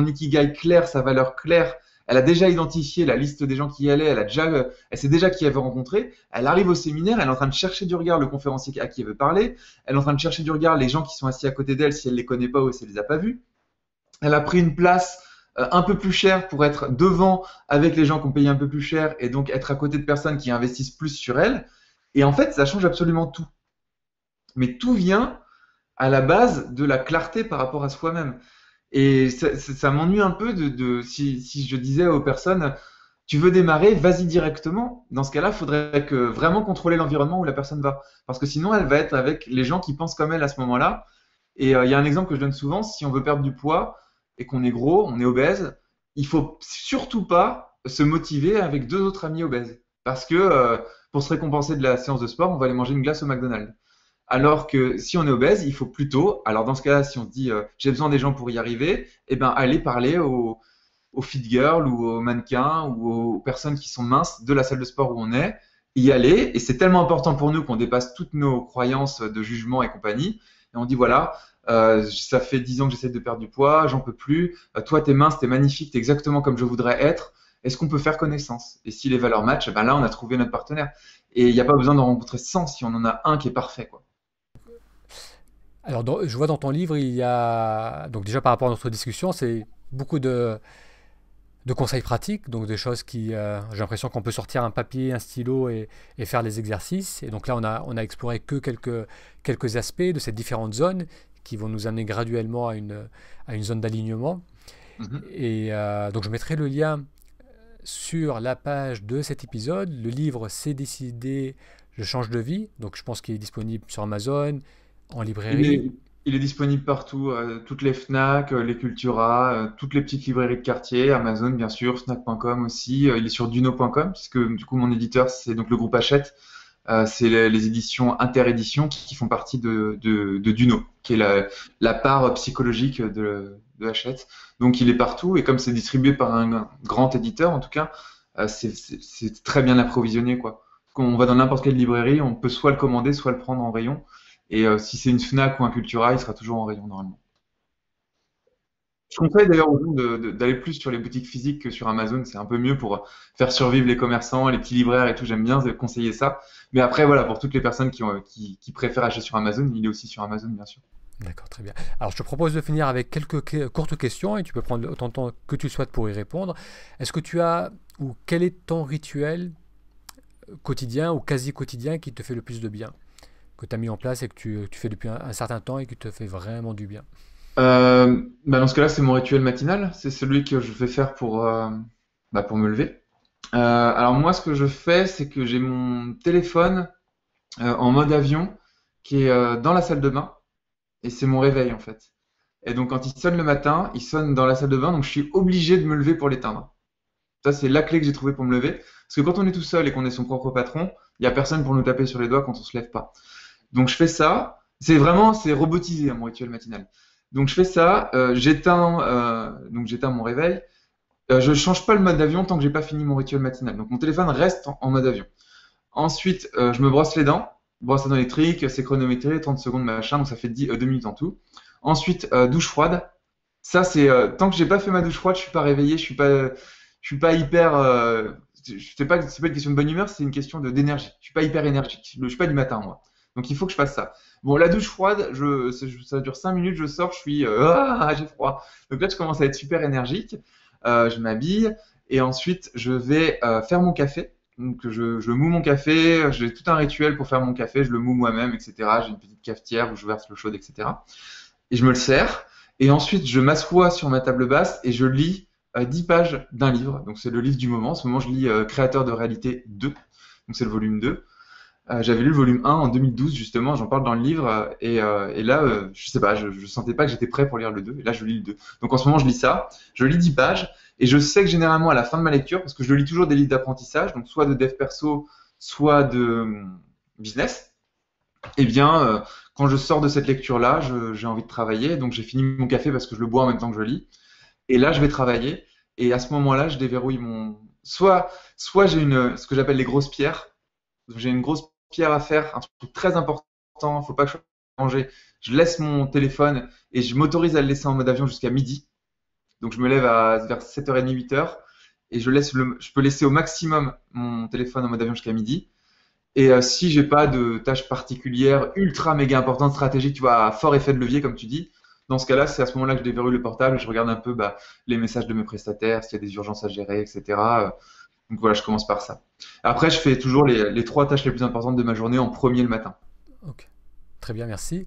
ikigai clair, sa valeur claire, elle a déjà identifié la liste des gens qui y allaient, elle sait déjà qui elle veut rencontrer, elle arrive au séminaire, elle est en train de chercher du regard le conférencier à qui elle veut parler, elle est en train de chercher du regard les gens qui sont assis à côté d'elle si elle les connaît pas ou si elle les a pas vus. Elle a pris une place un peu plus chère pour être devant avec les gens qui ont payé un peu plus cher et donc être à côté de personnes qui investissent plus sur elle. Et en fait, ça change absolument tout. Mais tout vient à la base de la clarté par rapport à soi-même. Et ça m'ennuie un peu si je disais aux personnes, tu veux démarrer, vas-y directement. Dans ce cas-là, il faudrait que vraiment contrôler l'environnement où la personne va. Parce que sinon, elle va être avec les gens qui pensent comme elle à ce moment-là. Et il y a un exemple que je donne souvent, si on veut perdre du poids et qu'on est gros, on est obèse, il faut surtout pas se motiver avec deux autres amis obèses. Parce que pour se récompenser de la séance de sport, on va aller manger une glace au McDonald's. Alors que si on est obèse, il faut plutôt, alors dans ce cas-là, si on se dit j'ai besoin des gens pour y arriver, eh ben aller parler aux fit girls ou aux mannequins ou aux personnes qui sont minces de la salle de sport où on est, y aller. Et c'est tellement important pour nous qu'on dépasse toutes nos croyances de jugement et compagnie. Et on dit voilà, ça fait 10 ans que j'essaie de perdre du poids, j'en peux plus. Toi, t'es mince, t'es magnifique, t'es exactement comme je voudrais être. est-ce qu'on peut faire connaissance? Et si les valeurs matchent, ben là, on a trouvé notre partenaire. Et il n'y a pas besoin d'en rencontrer 100 si on en a un qui est parfait, quoi. Alors, je vois dans ton livre, il y a, donc déjà par rapport à notre discussion, c'est beaucoup de conseils pratiques, donc des choses qui, j'ai l'impression qu'on peut sortir un papier, un stylo et faire les exercices. Et donc là, on a exploré que quelques aspects de ces différentes zones qui vont nous amener graduellement à une zone d'alignement. Mhm. Et donc je mettrai le lien sur la page de cet épisode. Le livre C'est décidé, je change de vie. Donc je pense qu'il est disponible sur Amazon, en Il librairie. est, il est disponible partout, toutes les Fnac, les Cultura, toutes les petites librairies de quartier, Amazon bien sûr, Fnac.com aussi. Il est sur Duno.com, puisque du coup mon éditeur c'est donc le groupe Hachette. C'est les éditions Interéditions qui font partie de Duno, qui est la part psychologique de Hachette. Donc il est partout et comme c'est distribué par un grand éditeur en tout cas, c'est très bien approvisionné quoi. Quand on va dans n'importe quelle librairie, on peut soit le commander, soit le prendre en rayon. Et si c'est une Fnac ou un Cultura, il sera toujours en rayon normalement. Je conseille d'ailleurs aux gens d'aller plus sur les boutiques physiques que sur Amazon. C'est un peu mieux pour faire survivre les commerçants, les petits libraires et tout. J'aime bien conseiller ça. Mais après, voilà, pour toutes les personnes qui préfèrent acheter sur Amazon, il est aussi sur Amazon, bien sûr. D'accord, très bien. Alors je te propose de finir avec quelques courtes questions et tu peux prendre autant de temps que tu souhaites pour y répondre. Est-ce que tu as, ou quel est ton rituel quotidien ou quasi quotidien qui te fait le plus de bien, que tu as mis en place et que tu fais depuis un certain temps et qui te fait vraiment du bien? Bah dans ce cas-là, c'est mon rituel matinal. C'est celui que je vais faire pour me lever. Alors moi, ce que je fais, c'est que j'ai mon téléphone en mode avion qui est dans la salle de bain et c'est mon réveil en fait. Et donc quand il sonne le matin, il sonne dans la salle de bain, donc je suis obligé de me lever pour l'éteindre. Ça, c'est la clé que j'ai trouvée pour me lever. Parce que quand on est tout seul et qu'on est son propre patron, il n'y a personne pour nous taper sur les doigts quand on se lève pas. Donc je fais ça. C'est robotisé, hein, mon rituel matinal. Donc je fais ça, j'éteins mon réveil. Je change pas le mode avion tant que j'ai pas fini mon rituel matinal. Donc mon téléphone reste en mode avion. Ensuite, je me brosse les dents. Brosse à dents électrique, c'est chronométré, 30 secondes machin, donc ça fait 2 minutes en tout. Ensuite, douche froide. Ça, c'est tant que j'ai pas fait ma douche froide, je suis pas réveillé, je suis pas hyper. C'est pas une question de bonne humeur, c'est une question d'énergie. Je suis pas hyper énergique. Je suis pas du matin moi. Donc il faut que je fasse ça. Bon, la douche froide, ça dure 5 minutes, je sors, je suis j'ai froid. Donc là, je commence à être super énergique. Je m'habille et ensuite je vais faire mon café. Donc je moue mon café, j'ai tout un rituel pour faire mon café, je le moue moi-même, etc. J'ai une petite cafetière où je verse l'eau chaude, etc. Et je me le sers. Et ensuite, je m'assois sur ma table basse et je lis 10 pages d'un livre. Donc, c'est le livre du moment. En ce moment, je lis Créateur de réalité 2. Donc, c'est le volume 2. J'avais lu le volume 1 en 2012, justement. J'en parle dans le livre. Et là, je sais pas, je sentais pas que j'étais prêt pour lire le 2. Et là, je lis le 2. Donc, en ce moment, je lis ça. Je lis 10 pages. Et je sais que généralement, à la fin de ma lecture, parce que je lis toujours des livres d'apprentissage, donc soit de dev perso, soit de business, eh bien, quand je sors de cette lecture-là, j'ai envie de travailler. Donc, j'ai fini mon café parce que je le bois en même temps que je lis. Et là, je vais travailler. Et à ce moment-là, je déverrouille mon. Soit j'ai ce que j'appelle les grosses pierres. J'ai une grosse pierre à faire, un truc très important. Faut pas que je sois mangé. Je laisse mon téléphone et je m'autorise à le laisser en mode avion jusqu'à midi. Donc, je me lève vers 7h30, 8h. Et je peux laisser au maximum mon téléphone en mode avion jusqu'à midi. Et si j'ai pas de tâche particulière ultra méga importante, stratégique, tu vois, à fort effet de levier, comme tu dis, dans ce cas-là, c'est à ce moment-là que je déverrouille le portable et je regarde un peu les messages de mes prestataires, s'il y a des urgences à gérer, etc. Donc voilà, je commence par ça. Après, je fais toujours les trois tâches les plus importantes de ma journée en premier le matin. Ok, très bien, merci.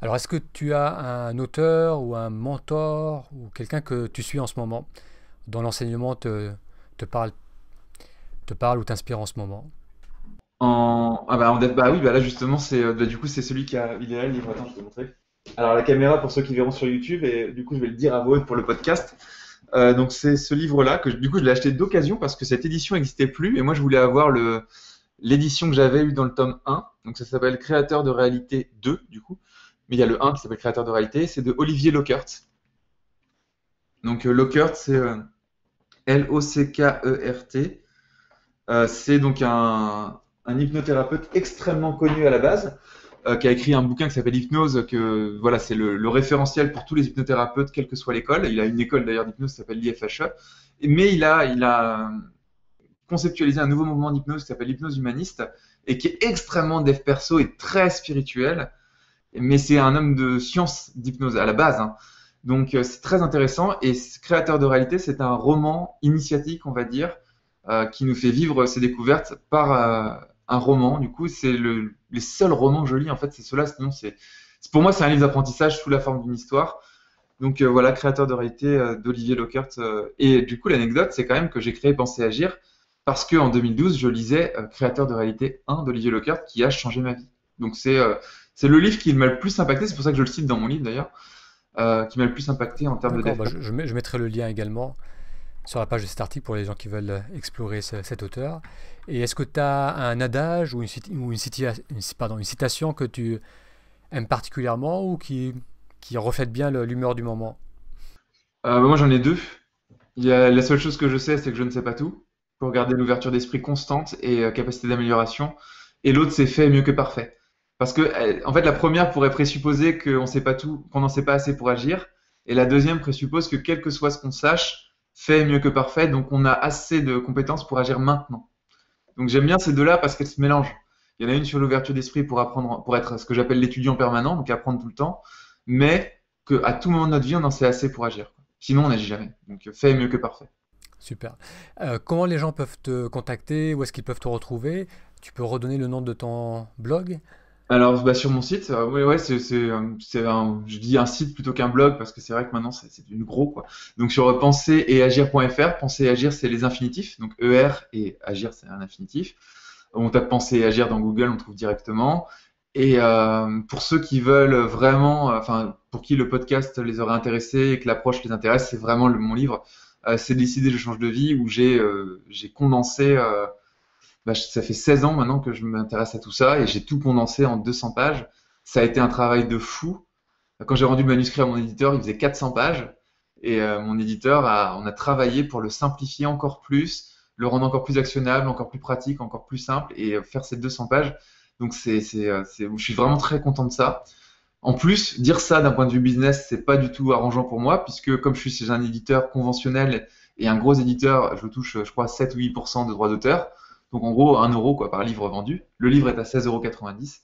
Alors est-ce que tu as un auteur ou un mentor ou quelqu'un que tu suis en ce moment, dont l'enseignement te parle, te parle ou t'inspire en ce moment? Oui, là justement, du coup, c'est celui il est là le livre. Attends, je vais te montrer. Alors la caméra pour ceux qui verront sur YouTube et du coup, je vais le dire à voix haute pour le podcast. Donc c'est ce livre-là que du coup, je l'ai acheté d'occasion parce que cette édition n'existait plus et moi, je voulais avoir l'édition que j'avais eue dans le tome 1. Donc ça s'appelle Créateur de réalité 2 du coup. Mais il y a le 1 qui s'appelle Créateur de réalité. C'est de Olivier Lockert. Donc Lockert, c'est Lockert. C'est donc un hypnothérapeute extrêmement connu à la base. qui a écrit un bouquin qui s'appelle Hypnose, que voilà, c'est le référentiel pour tous les hypnothérapeutes, quelle que soit l'école. Il a une école d'ailleurs d'hypnose qui s'appelle l'IFHE. Mais il a conceptualisé un nouveau mouvement d'hypnose qui s'appelle l'hypnose humaniste et qui est extrêmement dev perso et très spirituel. Mais c'est un homme de science d'hypnose à la base, hein. Donc c'est très intéressant. Et Créateur de réalité, c'est un roman initiatique, on va dire, qui nous fait vivre ses découvertes par un roman. Du coup, c'est les seuls romans que je lis, en fait, c'est ceux-là. Sinon, pour moi, c'est un livre d'apprentissage sous la forme d'une histoire. Donc voilà, Créateur de réalité d'Olivier Lockert. Et du coup, l'anecdote, c'est quand même que j'ai créé Penser Agir parce qu'en 2012, je lisais Créateur de réalité 1 d'Olivier Lockert qui a changé ma vie. Donc c'est le livre qui m'a le plus impacté, c'est pour ça que je le cite dans mon livre d'ailleurs, qui m'a le plus impacté en termes de D'accord, développement. je mettrai le lien également sur la page de cet article pour les gens qui veulent explorer cet auteur. Et est-ce que tu as un adage ou une citation que tu aimes particulièrement ou qui reflète bien l'humeur du moment? Moi j'en ai deux. La seule chose que je sais, c'est que je ne sais pas tout, pour garder l'ouverture d'esprit constante et capacité d'amélioration. Et l'autre, c'est fait mieux que parfait. Parce que, en fait, la première pourrait présupposer qu'on sait pas tout, qu'on n'en sait pas assez pour agir. Et la deuxième présuppose que quel que soit ce qu'on sache, fait mieux que parfait, donc on a assez de compétences pour agir maintenant. Donc j'aime bien ces deux-là parce qu'elles se mélangent. Il y en a une sur l'ouverture d'esprit pour apprendre, pour être ce que j'appelle l'étudiant permanent, donc apprendre tout le temps, mais qu'à tout moment de notre vie, on en sait assez pour agir. Sinon, on n'agit jamais. Donc fait mieux que parfait. Super. Comment les gens peuvent te contacter? Où est-ce qu'ils peuvent te retrouver? Tu peux redonner le nom de ton blog? Alors, bah, sur mon site, ouais, ouais, je dis un site plutôt qu'un blog parce que c'est vrai que maintenant c'est devenu gros, quoi. Donc sur penser-et-agir.fr, penser et agir, c'est les infinitifs, donc ER et agir, c'est un infinitif. On tape penser et agir dans Google, on trouve directement. Et pour ceux qui veulent vraiment, enfin, pour qui le podcast les aurait intéressés et que l'approche les intéresse, c'est vraiment mon livre. C'est Décider, je change de vie, où j'ai condensé. Bah, ça fait 16 ans maintenant que je m'intéresse à tout ça et j'ai tout condensé en 200 pages. Ça a été un travail de fou. Quand j'ai rendu le manuscrit à mon éditeur, il faisait 400 pages et mon éditeur on a travaillé pour le simplifier encore plus, le rendre encore plus actionnable, encore plus pratique, encore plus simple et faire ces 200 pages. Donc je suis vraiment très content de ça. En plus, dire ça d'un point de vue business, c'est pas du tout arrangeant pour moi puisque comme je suis chez un éditeur conventionnel et un gros éditeur, je touche, je crois, 7 ou 8% de droits d'auteur. Donc en gros, 1 euro quoi, par livre vendu. Le livre est à 16,90 €.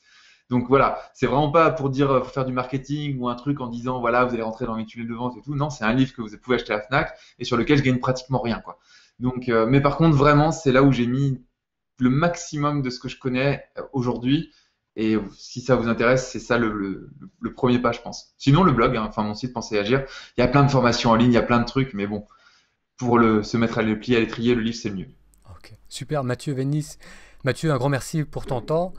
Donc voilà, c'est vraiment pas pour dire pour faire du marketing ou un truc en disant voilà, vous allez rentrer dans mes tunnels de vente et tout. Non, c'est un livre que vous pouvez acheter à la Fnac et sur lequel je gagne pratiquement rien, quoi. Donc, mais par contre, vraiment, c'est là où j'ai mis le maximum de ce que je connais aujourd'hui. Et si ça vous intéresse, c'est ça le premier pas, je pense. Sinon, le blog, hein, enfin mon site Pensez Agir, il y a plein de formations en ligne, il y a plein de trucs, mais bon, pour se mettre à le plier à l'étrier, le livre, c'est le mieux. Ok, super. Mathieu Vénis. Mathieu, un grand merci pour ton temps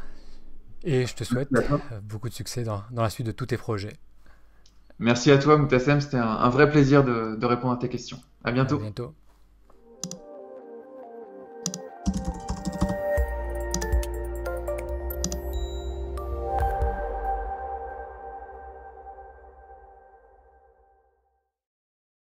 et je te souhaite D'accord. beaucoup de succès dans la suite de tous tes projets. Merci à toi, Moutassem. C'était un vrai plaisir de répondre à tes questions. À À bientôt. bientôt.